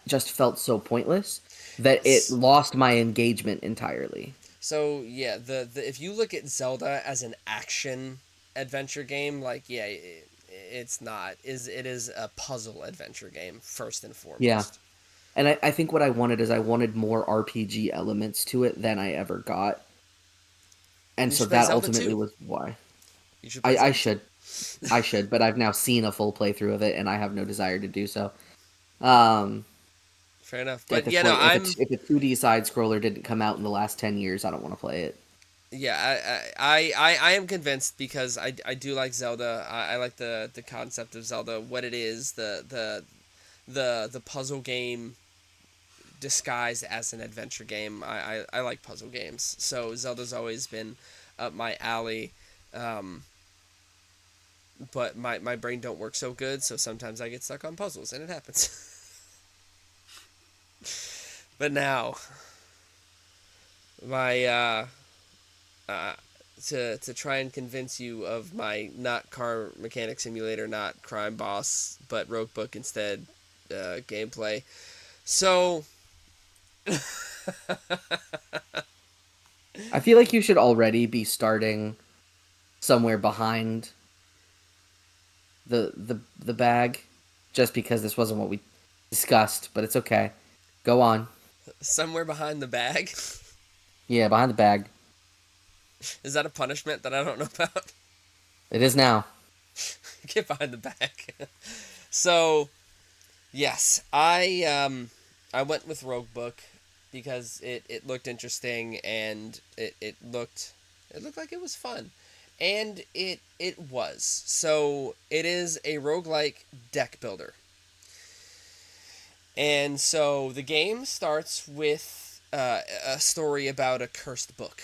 just felt so pointless that it
S-
lost my engagement entirely.
So yeah, the if you look at Zelda as an action adventure game, like yeah, it's not. It is a puzzle adventure game first and
Yeah.
foremost.
And I think what I wanted is I wanted more RPG elements to it than I ever got. And
You
so
should play
that
Zelda
ultimately
2.
was why.
You should play
I
Zelda 2.
should. I should, but I've now seen a full playthrough of it and I have no desire to do so. Um
Fair enough.
if
But
it's
yeah, no,
like
I'm
if a 2D side scroller didn't come out in the last 10 years, I don't want to play it.
yeah, I am convinced because I do like Zelda. I like the concept of Zelda, what it is, the puzzle game disguised as an adventure game. I like puzzle games, so Zelda's always been up my alley. Um, but my brain don't work so good, so sometimes I get stuck on puzzles, and it happens. But now, my uh, to try and convince you of my not car mechanic simulator, not crime boss, but Roguebook instead gameplay. So
I feel like you should already be starting somewhere behind the bag just because this wasn't what we discussed, but it's okay. Go on.
somewhere behind the bag.
Yeah, behind the bag.
Is that a punishment that I don't know about?
It is now.
Get behind the bag. So yes, I went with Roguebook because it looked interesting, and it looked like it was fun. And it was. So it is a roguelike deck builder. And so the game starts with a story about a cursed book.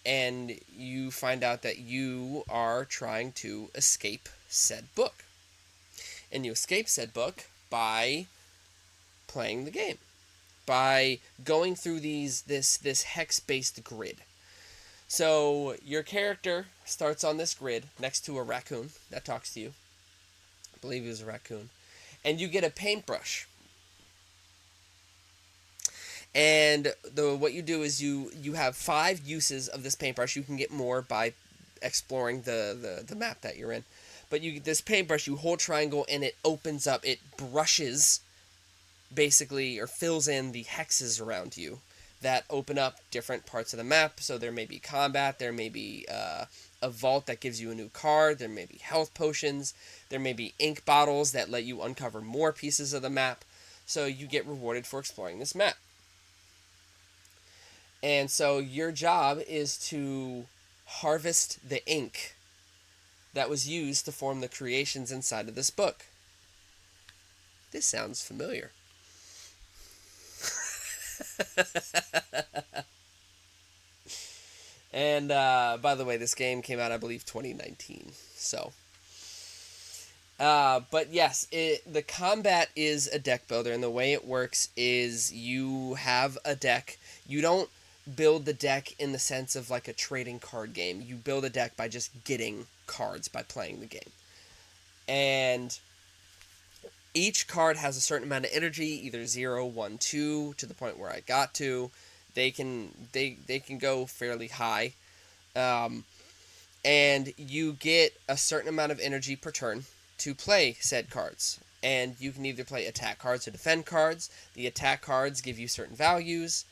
And you find out that you are trying to escape said book. And you escape said book by playing the game, by going through this hex based grid. So your character starts on this grid next to a raccoon that talks to you. I believe it was a raccoon. And you get a paintbrush. And what you do is you have 5 uses of this paintbrush. You can get more by exploring the map that you're in. But you this paintbrush, you hold triangle and it opens up. It brushes basically or fills in the hexes around you that open up different parts of the map. So there may be combat, there may be a vault that gives you a new card, there may be health potions, there may be ink bottles that let you uncover more pieces of the map. So you get rewarded for exploring this map. And so your job is to harvest the ink that was used to form the creations inside of this book. This sounds familiar. And by the way, this game came out, I believe, 2019. So, but yes, the combat is a deck builder, and the way it works is you have a deck. You don't build the deck in the sense of like a trading card game. You build a deck by just getting cards by playing the game. And each card has a certain amount of energy, either 0, 1, 2, to the point where I got to. They can go fairly high. Um, and you get a certain amount of energy per turn to play said cards. And you can either play attack cards or defend cards. The attack cards give you certain values.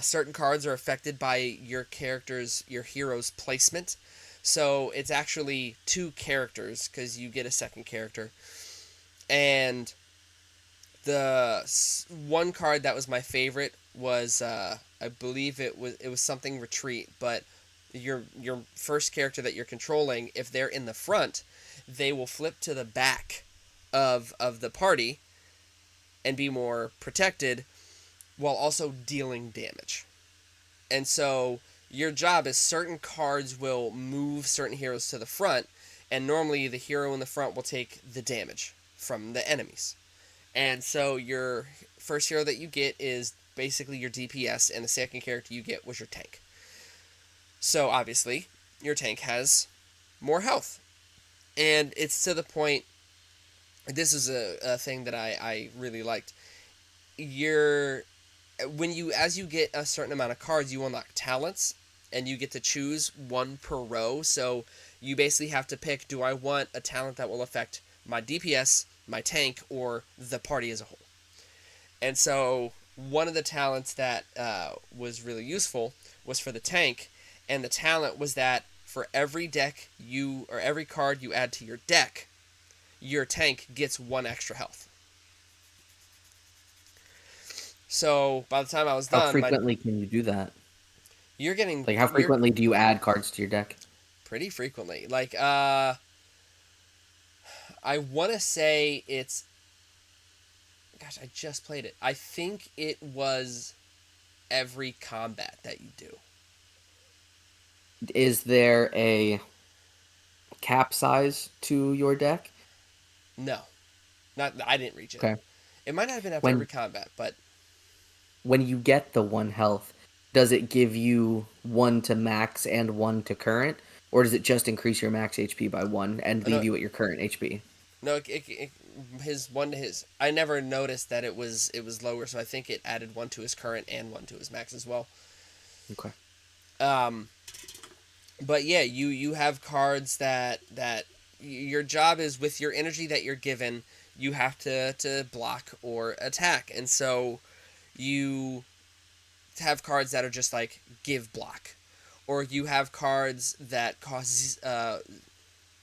Certain cards are affected by your hero's placement. So it's actually 2 characters because you get a second character. And the one card that was my favorite was I believe it was something retreat, but your first character that you're controlling, if they're in the front, they will flip to the back of the party and be more protected while also dealing damage. And so your job is certain cards will move certain heroes to the front, and normally the hero in the front will take the damage from the enemies. And so your first hero that you get is basically your DPS, and the second character you get was your tank. So obviously, your tank has more health. And it's to the point, this is a thing that I really liked. As you get a certain amount of cards, you unlock talents, and you get to choose 1 per row. So you basically have to pick, do I want a talent that will affect my DPS, my tank, or the party as a whole? And so one of the talents that was really useful was for the tank, and the talent was that for every every card you add to your deck, your tank gets 1 extra health. So by the time I was
How
done,
frequently can you do that?
you're getting
Like, how
you're
frequently do you add cards to your deck?
pretty frequently. Like I want to say it's, gosh, I just played it. I think it was every combat that you do.
Is there a cap size to your deck?
No, not I didn't reach it.
Okay.
It might not have been after every
When
combat, but
when you get the 1 health, does it give you 1 to max and 1 to current, or does it just increase your max HP by 1 and
no,
leave you at your current HP?
no, his 1 to his. I never noticed that it was lower, so I think it added 1 to his current and 1 to his max as well.
Okay.
Um, but yeah, you have cards that your job is, with your energy that you're given, you have to block or attack, and so you have cards that are just like give block, or you have cards that cost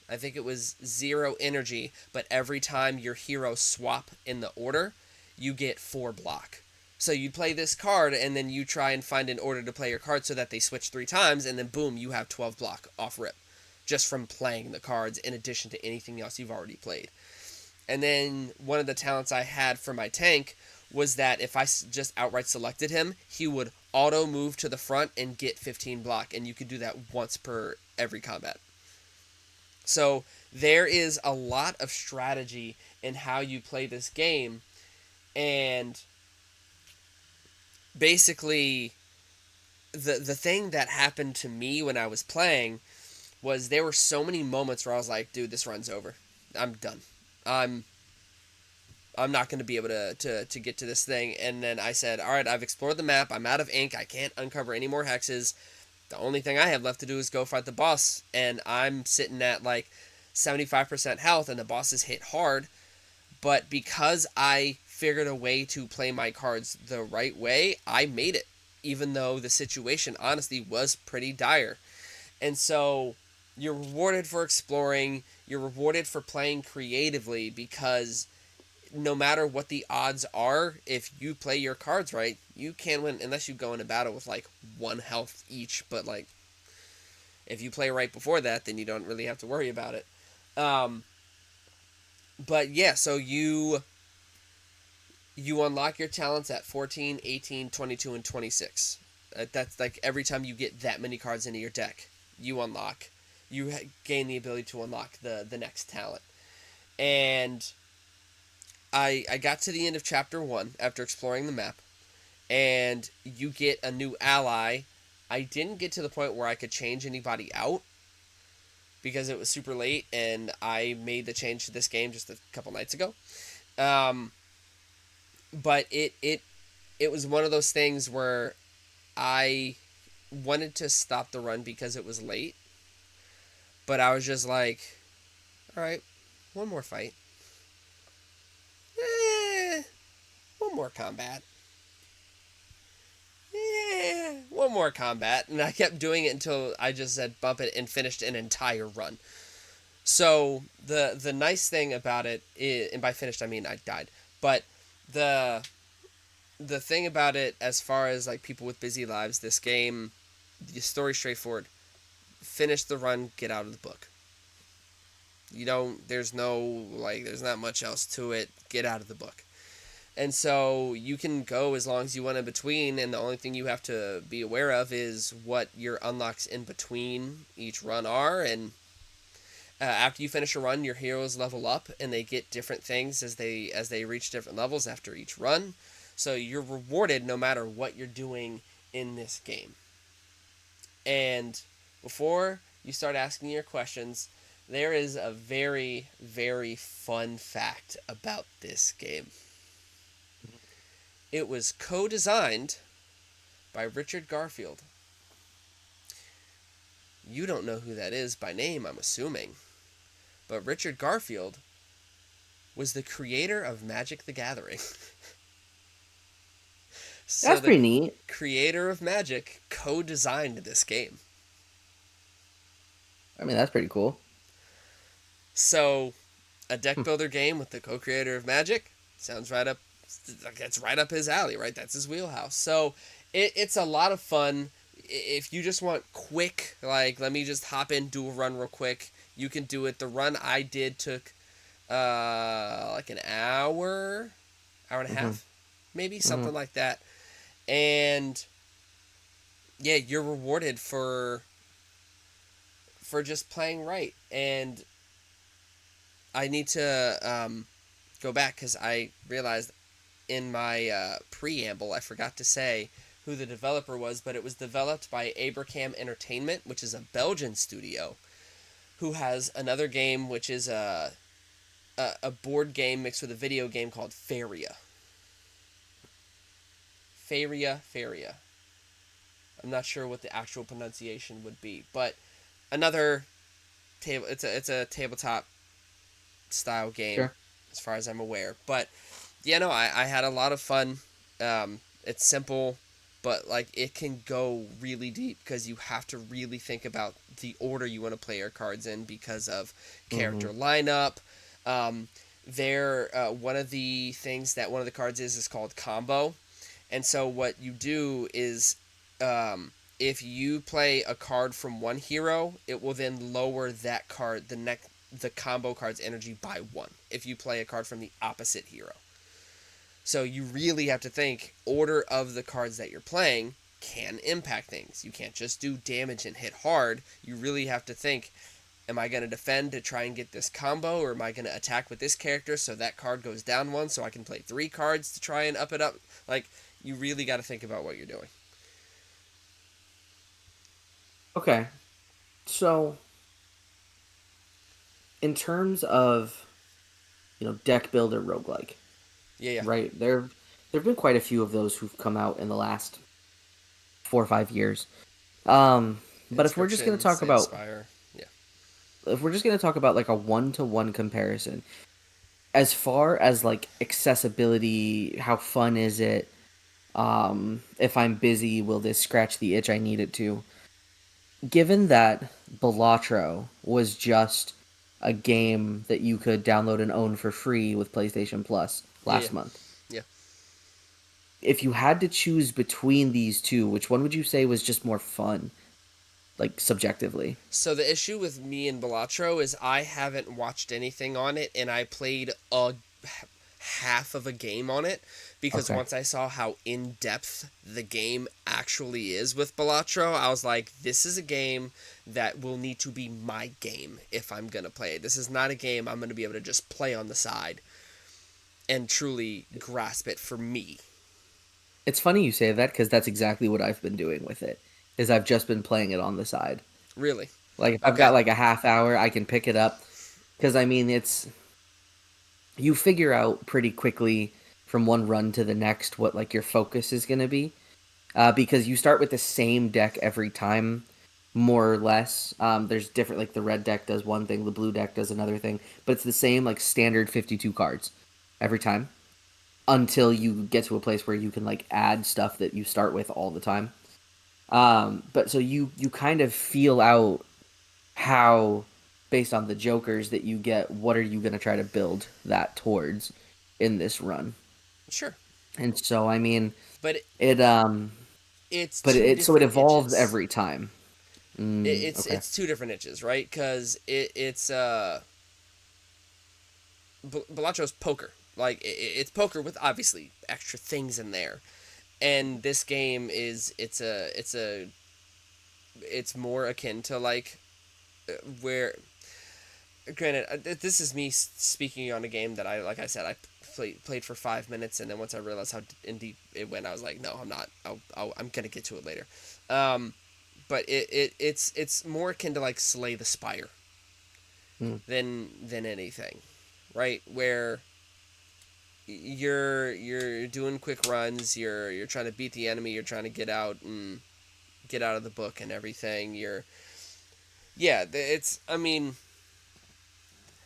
I think it was 0 energy, but every time your heroes swap in the order, you get 4 block. So you play this card, and then you try and find an order to play your card so that they switch 3 times, and then boom, you have 12 block off rip, just from playing the cards in addition to anything else you've already played. And then one of the talents I had for my tank was that if I just outright selected him, he would auto move to the front and get 15 block, and you could do that once per every combat. So there is a lot of strategy in how you play this game, and basically the thing that happened to me when I was playing was there were so many moments where I was like, dude, this run's over. I'm done. I'm I'm not going to be able to get to this thing. And then I said, all right, I've explored the map. I'm out of ink. I can't uncover any more hexes. The only thing I have left to do is go fight the boss. And I'm sitting at like 75% health, and the boss is hit hard. But because I figured a way to play my cards the right way, I made it. Even though the situation, honestly, was pretty dire. And so you're rewarded for exploring. You're rewarded for playing creatively because no matter what the odds are, if you play your cards right, you can win unless you go into battle with like 1 health each. But like, if you play right before that, then you don't really have to worry about it. Um, but yeah, so you unlock your talents at 14, 18, 22, and 26. That's like every time you get that many cards into your deck, you unlock. You gain the ability to unlock the next talent. And I got to the end of chapter 1 after exploring the map, and you get a new ally. I didn't get to the point where I could change anybody out because it was super late, and I made the change to this game just a couple nights ago. Um, but it was one of those things where I wanted to stop the run because it was late, but I was just like, all right, one more fight. Eh, one more combat. One more combat. And I kept doing it until I just said bump it and finished an entire run. So the nice thing about it is, and by finished I mean I died, but the the thing about it, as far as like people with busy lives, this game, the story's straightforward. Finish the run, get out of the book. You don't. There's no like. There's not much else to it. Get out of the book. And so you can go as long as you want in between, and the only thing you have to be aware of is what your unlocks in between each run are. And after you finish a run, your heroes level up, and they get different things as they reach different levels after each run. So you're rewarded no matter what you're doing in this game. And before you start asking your questions, there is a very, very fun fact about this game. It was co-designed by Richard Garfield. You don't know who that is by name, I'm assuming. But Richard Garfield was the creator of Magic the Gathering. So
That's
the
pretty neat.
creator of Magic co-designed this game.
I mean, that's pretty cool.
So a deck builder game with the co-creator of Magic sounds right up. That's right up his alley, right? That's his wheelhouse. So it's a lot of fun. If you just want quick, like let me just hop in, do a run real quick, you can do it. The run I did took like an hour and a
Mm-hmm.
half, maybe
Mm-hmm.
something like that. And yeah, you're rewarded for just playing right. And I need to go back because I realized in my preamble I forgot to say who the developer was, but it was developed by Abraham Entertainment, which is a Belgian studio, who has another game which is a board game mixed with a video game called Faria. Faria. I'm not sure what the actual pronunciation would be, but another table. It's a tabletop style game,
Sure.
as far as I'm aware. But yeah, no, I had a lot of fun. It's simple, but like it can go really deep because you have to really think about the order you want to play your cards in because of
Mm-hmm.
character lineup. There, one of the things that one of the cards is called combo, and so what you do is, if you play a card from one hero, it will then lower that card the combo card's energy by 1 if you play a card from the opposite hero. So you really have to think order of the cards that you're playing can impact things. You can't just do damage and hit hard. You really have to think, am I going to defend to try and get this combo, or am I going to attack with this character so that card goes down one so I can play 3 cards to try and up it up? Like, you really got to think about what you're doing.
Okay. So, in terms of, deck builder roguelike,
Yeah, yeah.
right? There've been quite a few of those who've come out in the last 4 or 5 years. Um, but
Inscription, Slay the Spire. Yeah.
if we're just gonna talk about like a one-to-one comparison, as far as like accessibility, how fun is it? If I'm busy, will this scratch the itch I need it to? Given that Balatro was just a game that you could download and own for free with PlayStation Plus
Yeah, yeah.
last month,
Yeah.
if you had to choose between these two, which one would you say was just more fun, like subjectively?
So the issue with me and Balatro is I haven't watched anything on it, and I played a half of a game on it because
Okay.
once I saw how in depth the game actually is with Balatro, I was like, this is a game that will need to be my game if I'm gonna play it. This is not a game I'm gonna be able to just play on the side and truly grasp it for me.
It's funny you say that because that's exactly what I've been doing with it. Is I've just been playing it on the side.
Really.
Like if I've
Okay.
got like a half hour, I can pick it up because I mean it's you figure out pretty quickly from one run to the next what like your focus is going to be because you start with the same deck every time, more or less. There's different like the red deck does one thing, the blue deck does another thing, but it's the same like standard 52 cards every time until you get to a place where you can like add stuff that you start with all the time. But so you kind of feel out how, based on the jokers that you get, what are you going to try to build that towards in this run?
Sure.
And so I mean
But
it
it's
but
two
so it
different
evolves
itches.
every time. Okay.
It's two different itches, right? Because it's Balacho's poker. Like it's poker with obviously extra things in there, and this game is it's more akin to like where granted this is me speaking on a game that I like I said I played for 5 minutes, and then once I realized how in deep it went, I was like, no, I'm not. I'm gonna get to it later. Um, but it's more akin to like Slay the Spire
Mm,
than anything, right? Where you're doing quick runs, you're trying to beat the enemy, you're trying to get out and get out of the book and everything. It's I mean,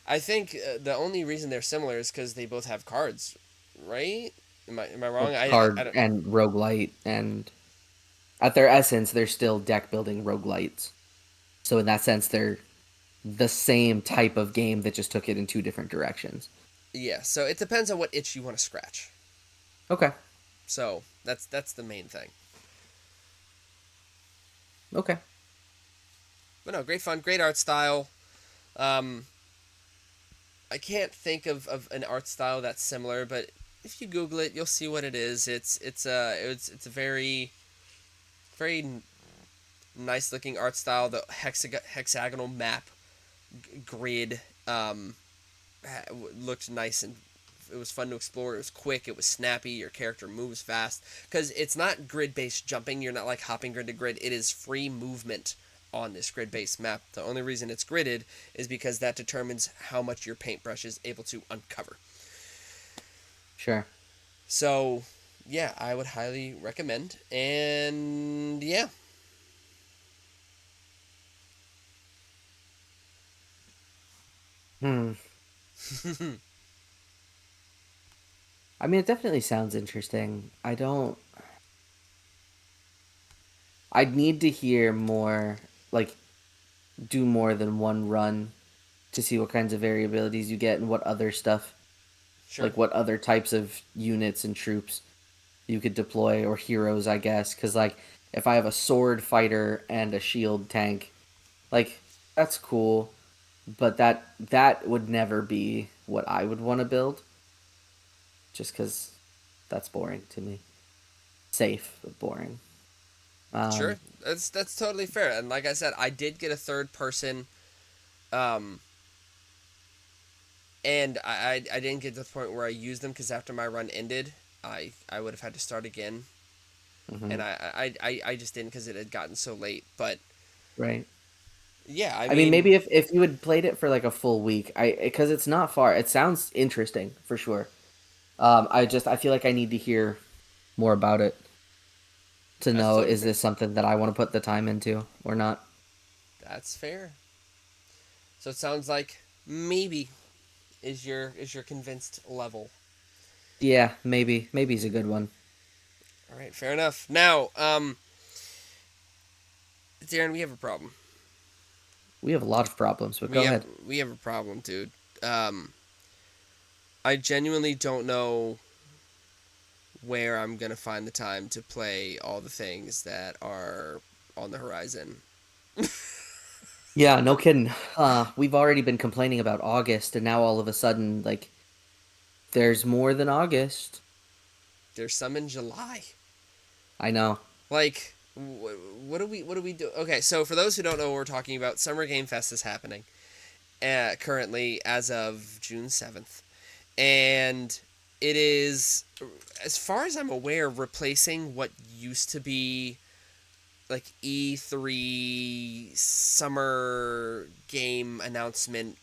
I think the only reason they're similar is because they both have cards, right? Am I wrong? I
card
don't.
and roguelite, and at their essence they're still deck building roguelites. So in that sense they're the same type of game that just took it in two different directions.
Yeah, so it depends on what itch you want to scratch.
Okay.
So that's the main thing.
Okay.
But no, great fun, great art style. Um, I can't think of an art style that's similar, but if you Google it, you'll see what it is. It's a very nice looking art style. The hexagonal map grid looked nice, and it was fun to explore. It was quick. It was snappy. Your character moves fast because it's not grid based jumping. You're not like hopping grid to grid. It is free movement on this grid based map. The only reason it's gridded is because that determines how much your paintbrush is able to uncover.
Sure.
So, yeah, I would highly recommend. And yeah,
Hmm. I mean, it definitely sounds interesting. I'd need to hear more, like, do more than one run to see what kinds of variabilities you get and what other stuff,
sure.
like, what other types of units and troops you could deploy, or heroes, I guess. Because, like, if I have a sword fighter and a shield tank, like, that's cool, but that would never be what I would want to build, just because. that's boring to me. Safe but boring.
Sure,
Um,
that's totally fair. And like I said, I did get a third person, um, and I didn't get to the point where I used them because after my run ended, I would have had to start again, and
mhm,
I just didn't because it had gotten so late. But
right.
yeah, I
I mean,
mean,
maybe if you had played it for like a full week, I because it's not far. It sounds interesting for sure. I feel like I need to hear more about it to
that's
know
totally
is
fair.
this something that I want to put the time into or not.
That's fair. So it sounds like maybe is your convinced level.
Yeah, maybe's a good one.
All right, fair enough. Now, Darren, we have a problem.
We have a lot of problems, but
We
go
have
ahead.
we have a problem, dude. I genuinely don't know where I'm gonna find the time to play all the things that are on the horizon.
Yeah, no kidding. We've already been complaining about August, and now all of a sudden, like, there's more than August.
There's some in July.
I know.
Like, what do we do? Okay, so for those who don't know what we're talking about, Summer Game Fest is happening currently as of June 7th, and it is, as far as I'm aware, replacing what used to be like E3 summer game announcement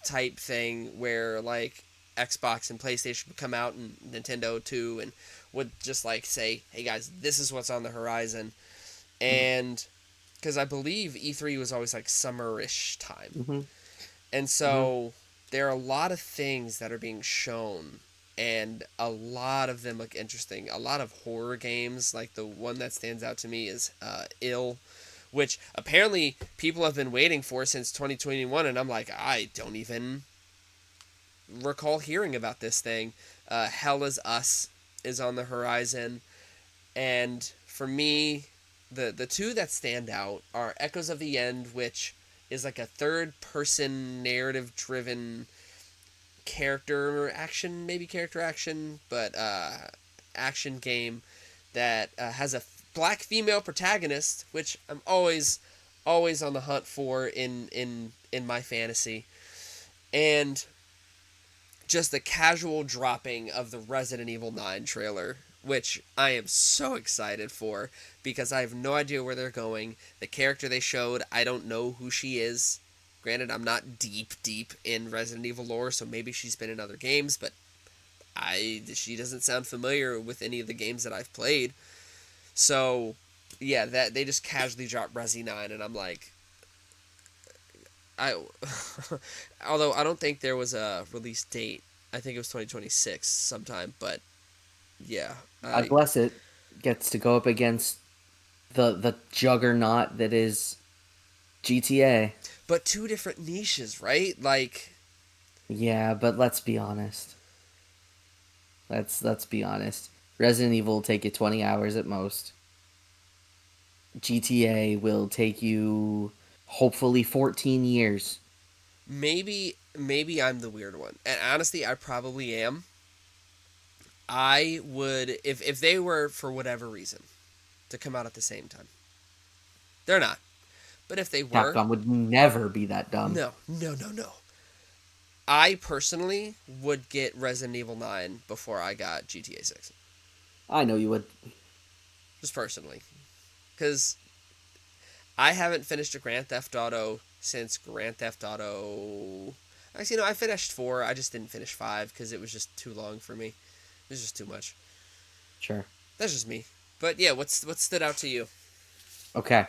type thing where like Xbox and PlayStation would come out and Nintendo too and would just like say, "Hey guys, this is what's on the horizon." And cuz I believe E3 was always like summerish time.
Mm-hmm.
And
Mm-hmm.
so there are a lot of things that are being shown, and a lot of them look interesting. A lot of horror games, like the one that stands out to me is Ill, which apparently people have been waiting for since 2021, and I'm like, I don't even recall hearing about this thing. Hell is Us is on the horizon, and for me, the two that stand out are Echoes of the End, which is like a third person narrative driven character action, but action game that has a black female protagonist, which I'm always on the hunt for in my fantasy, and just the casual dropping of the Resident Evil 9 trailer, which I am so excited for because I have no idea where they're going. The character they showed, I don't know who she is. Granted, I'm not deep in Resident Evil lore, so maybe she's been in other games, but she doesn't sound familiar with any of the games that I've played. So, yeah, that they just casually dropped Resi 9 and I'm like, I although I don't think there was a release date. I think it was 2026 sometime, but yeah,
God
I
bless it. Gets to go up against the juggernaut that is GTA.
but two different niches, right? Like
Yeah, but let's be honest. Let's be honest. Resident Evil will take you 20 hours at most. GTA will take you hopefully 14 years.
maybe I'm the weird one. And honestly, I probably am. I would if they were for whatever reason to come out at the same time. They're not. But if they were,
Capcom would never be that dumb.
no, no, no, no. I personally would get Resident Evil 9 before I got GTA 6.
I know you would.
Just personally. Because I haven't finished a Grand Theft Auto since Grand Theft Auto. Actually, no, I finished 4. I just didn't finish 5 because it was just too long for me. It was just too much.
Sure.
That's just me. But yeah, what stood out to you?
Okay.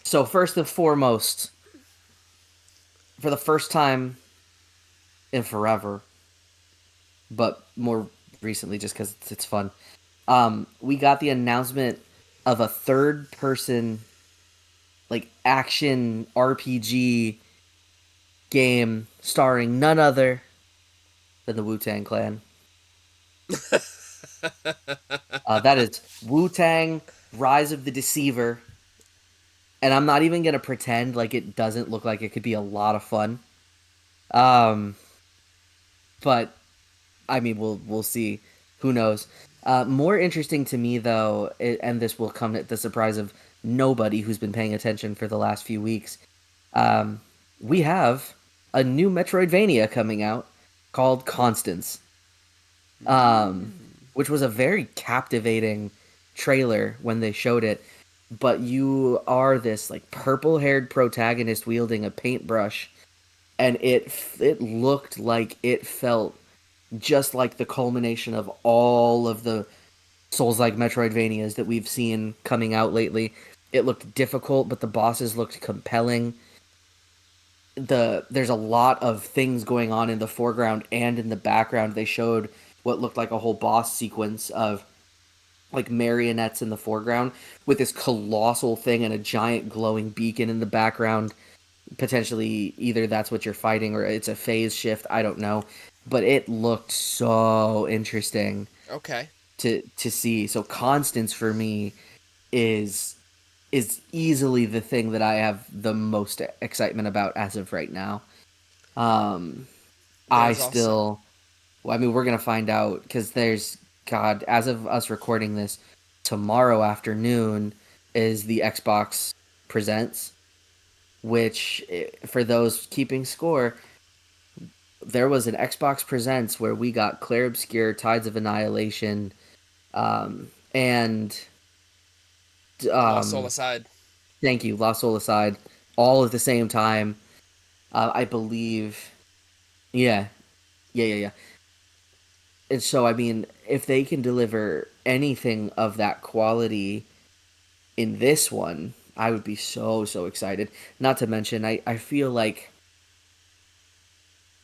So first and foremost, for the first time in forever, but more recently just because it's fun, we got the announcement of a third person like action RPG game starring none other than the Wu-Tang Clan. That is Wu-Tang Rise of the Deceiver. And I'm not even gonna pretend like it doesn't look like it could be a lot of fun. Um, but I mean, we'll see. Who knows? More interesting to me, though, and this will come at the surprise of nobody who's been paying attention for the last few weeks. Um, we have a new Metroidvania coming out called Constance, um,
Mm.
which was a very captivating trailer when they showed it. But you are this like purple-haired protagonist wielding a paintbrush, and it looked like it felt just like the culmination of all of the Souls-like Metroidvanias that we've seen coming out lately. It looked difficult, but the bosses looked compelling. There's a lot of things going on in the foreground and in the background. They showed what looked like a whole boss sequence of like marionettes in the foreground with this colossal thing and a giant glowing beacon in the background. Potentially either that's what you're fighting or it's a phase shift, I don't know. But it looked so interesting
Okay.
to see. So Constance for me is is easily the thing that I have the most excitement about as of right now. Um, I
There's also
still, well, I mean, we're gonna find out because there's God. As of us recording this, tomorrow afternoon is the Xbox Presents, which for those keeping score, there was an Xbox Presents where we got Clair Obscur, Tides of Annihilation, and
Lost Soul
um,
aside.
thank you, Lost Soul aside, all at the same time. I believe, yeah, yeah. And so, I mean, if they can deliver anything of that quality in this one, I would be so excited. Not to mention, I feel like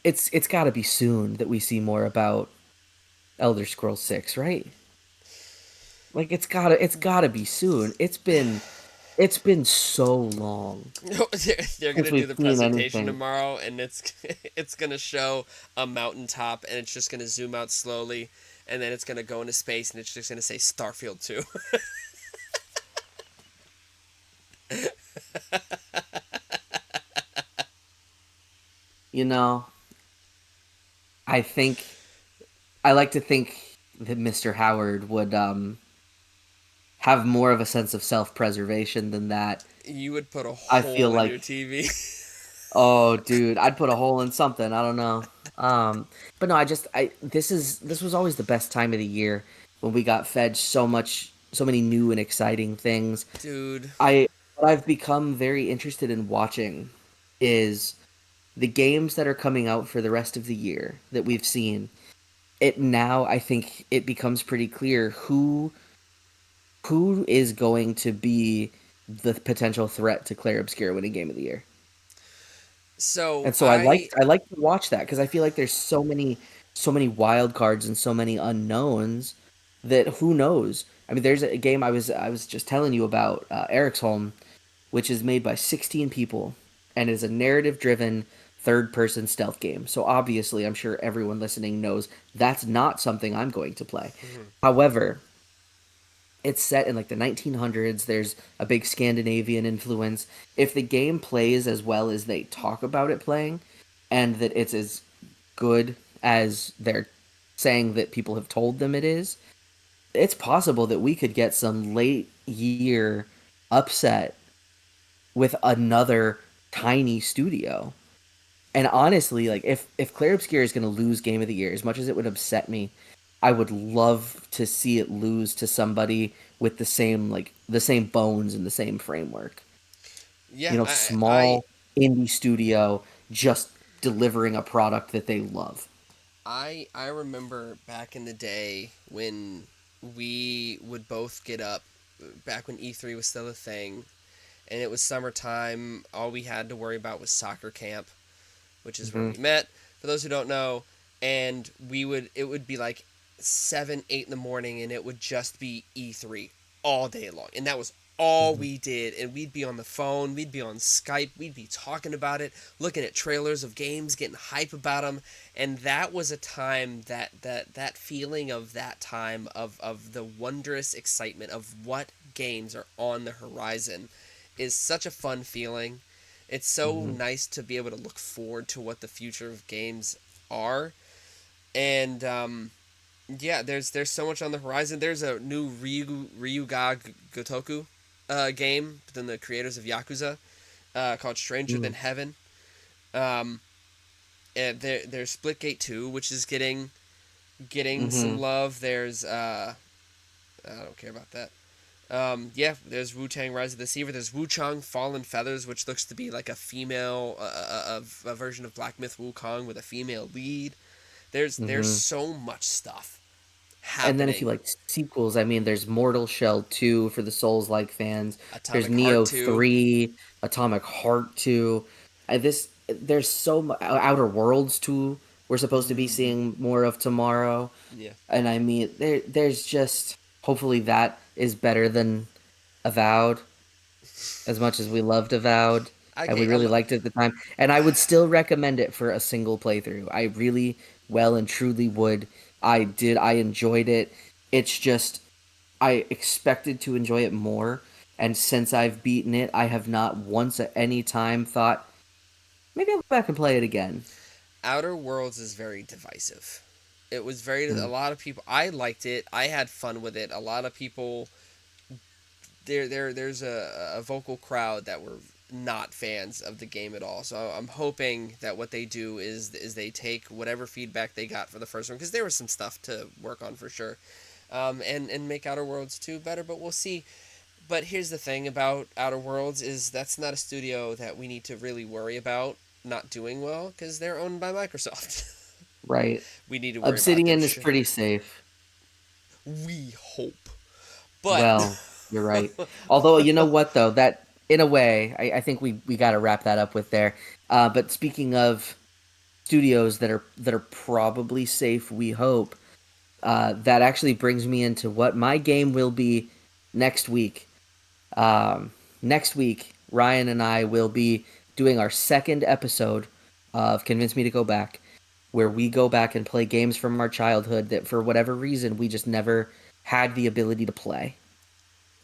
it's got to be soon that we see more about Elder Scrolls 6, right? Like it's gotta be soon. It's been so long
They're
since
gonna do
we've
the
seen
presentation
anything.
tomorrow, and it's gonna show a mountaintop, and it's just gonna zoom out slowly, and then it's gonna go into space, and it's just gonna say Starfield 2.
You know, I think I like to think that Mr. Howard would have more of a sense of self-preservation than that.
You would put a
I feel
hole in your
like,
TV.
oh, dude, I'd put a hole in something. I don't know. But no, this was always the best time of the year when we got fed so many new and exciting things.
Dude.
What I've become very interested in watching is the games that are coming out for the rest of the year that we've seen. It now, I think it becomes pretty clear who is going to be the potential threat to Claire Obscur winning Game of the Year.
So
And so
I
I like to watch that because I feel like there's so many wild cards and so many unknowns that who knows. I mean, there's a game I was just telling you about, Eric's Home, which is made by 16 people and is a narrative driven third person stealth game. So obviously, I'm sure everyone listening knows that's not something I'm going to play. However, it's set in like the 1900s. There's a big Scandinavian influence. If the game plays as well as they talk about it playing, and that it's as good as they're saying that people have told them it is, it's possible that we could get some late year upset with another tiny studio. And honestly, like if Claire Obscur is going to lose Game of the Year, as much as it would upset me, I would love to see it lose to somebody with the same bones and the same framework.
yeah,
You know,
I
small indie studio just delivering a product that they love.
I remember back in the day when we would both get up back when E3 was still a thing, and it was summertime. All we had to worry about was soccer camp, which is where
Hmm.
we met. For those who don't know, and it would be like 7, 8 in the morning, and it would just be E3 all day long, and that was all
Hmm.
we did. And we'd be on the phone, we'd be on Skype, we'd be talking about it, looking at trailers of games, getting hype about them, and that was a time that feeling of that time of the wondrous excitement of what games are on the horizon is such a fun feeling. It's so
Hmm.
nice to be able to look forward to what the future of games are. And Yeah, there's so much on the horizon. There's a new Ryuga Gotoku game within the creators of Yakuza called Stranger Than
Mm.
Heaven. Um, and there's Splitgate 2, which is getting some
Mm-hmm.
love. There's I don't care about that. Yeah, there's Wu Tang Rise of the Deceiver. There's Wu Chang Fallen Feathers, which looks to be like a female, a version of Black Myth Wukong with a female lead. There's
Mm-hmm.
so much stuff
And then if you
happening.
like sequels, I mean, there's Mortal Shell 2 for the Souls-like fans. There's
Atomic Heart
Neo
2.
3, Atomic Heart 2. There's so much Outer Worlds 2 we're supposed to be
Mm-hmm.
seeing more of tomorrow.
Yeah.
And I mean, there's just hopefully that is better than Avowed, as much as we loved Avowed and we
Okay.
really liked it at the time. And I would still recommend it for a single playthrough. I really well and truly would. I enjoyed it. It's just I expected to enjoy it more, and since I've beaten it, I have not once at any time thought maybe I'll go back and play it again.
Outer Worlds is very divisive. It was very a
Mm,
lot of people. I liked it. I had fun with it. A lot of people there's a vocal crowd that were not fans of the game at all. So I'm hoping that what they do is they take whatever feedback they got for the first one, because there was some stuff to work on for sure, and make Outer Worlds 2 better. But we'll see. But here's the thing about Outer Worlds is that's not a studio that we need to really worry about not doing well, because they're owned by Microsoft.
right.
We need to worry about them.
Obsidian is pretty safe.
We hope, but
Well, you're right. Although, you know what though, that in a way, I think we got to wrap that up with there. But speaking of studios that are probably safe, we hope. That actually brings me into what my game will be next week. Um, Next week, Ryan and I will be doing our second episode of Convince Me to Go Back, where we go back and play games from our childhood that for whatever reason we just never had the ability to play.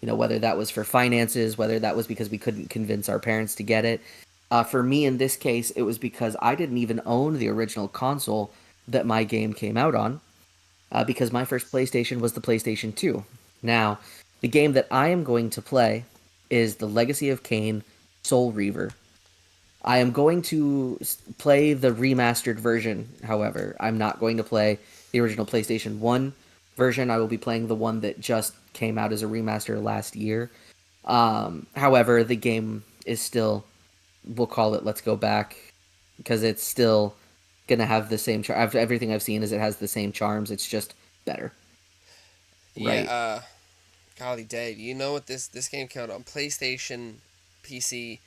You know, whether that was for finances, whether that was because we couldn't convince our parents to get it. For me, in this case, it was because I didn't even own the original console that my game came out on, because my first PlayStation was the PlayStation 2. Now, the game that I am going to play is The Legacy of Kain Soul Reaver. I am going to play the remastered version, however. I'm not going to play the original PlayStation 1 version. I will be playing the one that just came out as a remaster last year. However, the game is still, we'll call it Let's Go Back, because it's still gonna have the same everything I've seen is it has the same charms. It's just better,
yeah,
right?
golly day, do you know what this game came out on PlayStation, PC,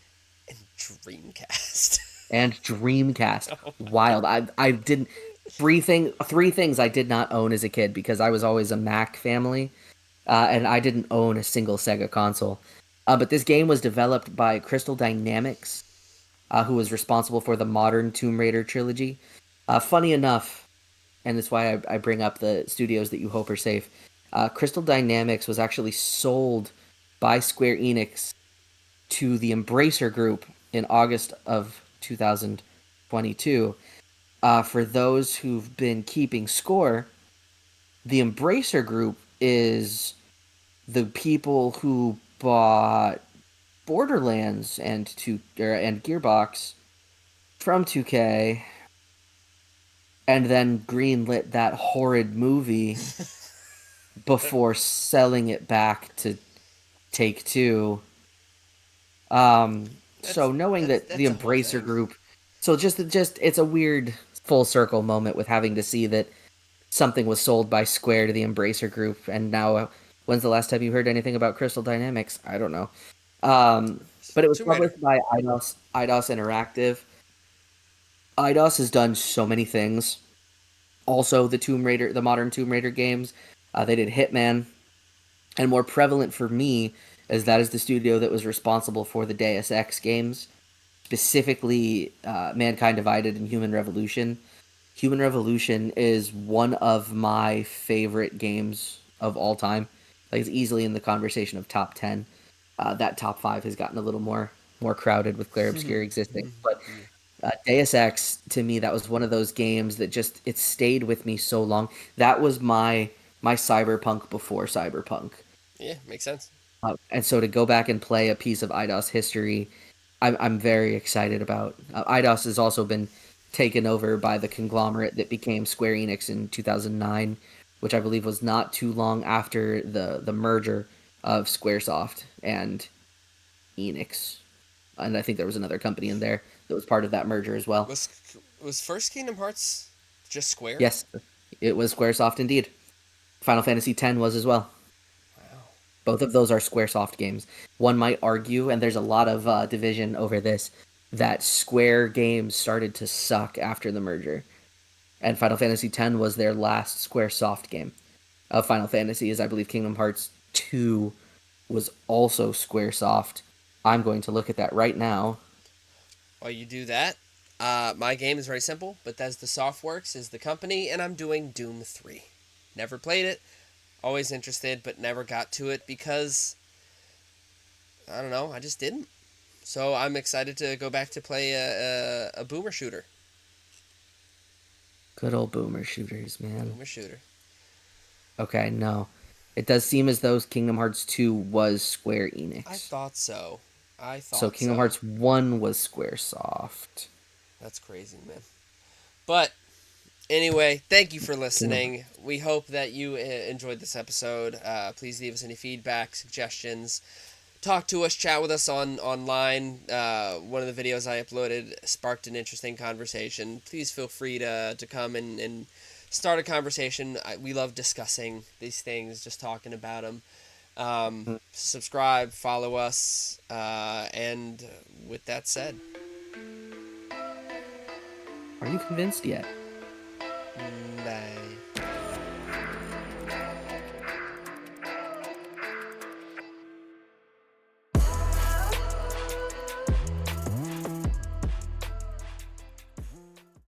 and Dreamcast?
And Dreamcast,
Oh my god.
wild. I didn't three things I did not own as a kid because I was always a Mac family, and I didn't own a single Sega console. But this game was developed by Crystal Dynamics, who was responsible for the modern Tomb Raider trilogy. Funny enough, and that's why I bring up the studios that you hope are safe. Crystal Dynamics was actually sold by Square Enix to the Embracer Group in August of 2022. For those who've been keeping score, the Embracer Group is the people who bought Borderlands and Gearbox from 2K, and then greenlit that horrid movie before selling it back to Take Two.
That's
So knowing
that's
that the
that's a whole
Embracer
thing.
Group, so just it's a weird full circle moment with having to see that something was sold by Square to the Embracer Group, and now when's the last time you heard anything about Crystal Dynamics? I don't know. But it was
Tomb Raider.
published by Eidos Interactive. Eidos has done so many things. Also, the modern Tomb Raider games. They did Hitman, and more prevalent for me is that is the studio that was responsible for the Deus Ex games, specifically Mankind Divided and Human Revolution. Human Revolution is one of my favorite games of all time. Like it's easily in the conversation of top 10. That top 5 has gotten a little more crowded with Clair Obscur existing. But
Yeah.
Deus Ex, to me, that was one of those games that just it stayed with me so long. That was my cyberpunk before cyberpunk.
Yeah, makes sense.
And so to go back and play a piece of IDOS history, I'm very excited about. IDOS has also been taken over by the conglomerate that became Square Enix in 2009, which I believe was not too long after the merger of SquareSoft and Enix. And I think there was another company in there that was part of that merger as well.
Was was first Kingdom Hearts just Square?
Yes, it was SquareSoft indeed. Final Fantasy X was as well.
Wow.
Both of those are Squaresoft games. One might argue, and there's a lot of division over this, that Square games started to suck after the merger, and Final Fantasy X was their last Squaresoft game. Final Fantasy is, I believe, Kingdom Hearts 2 was also Squaresoft. I'm going to look at that right now.
While you do that, my game is very simple. Bethesda Softworks is the company, and I'm doing Doom 3. Never played it. Always interested, but never got to it because I don't know. I just didn't. So I'm excited to go back to play a boomer shooter.
Good old boomer shooters, man.
Boomer shooter.
Okay, no. It does seem as though Kingdom Hearts 2 was Square
I
Enix.
thought so. I
So
thought
Kingdom
so.
Hearts 1 was Squaresoft.
That's crazy, man. But anyway, thank you for
Kingdom
listening. We hope that you enjoyed this episode. Please leave us any feedback, suggestions. Talk to us, chat with us online. One of the videos I uploaded sparked an interesting conversation. Please feel free to come and start a conversation. We love discussing these things, just talking about them. Subscribe, follow us, and with that said,
Are you convinced yet?
bye.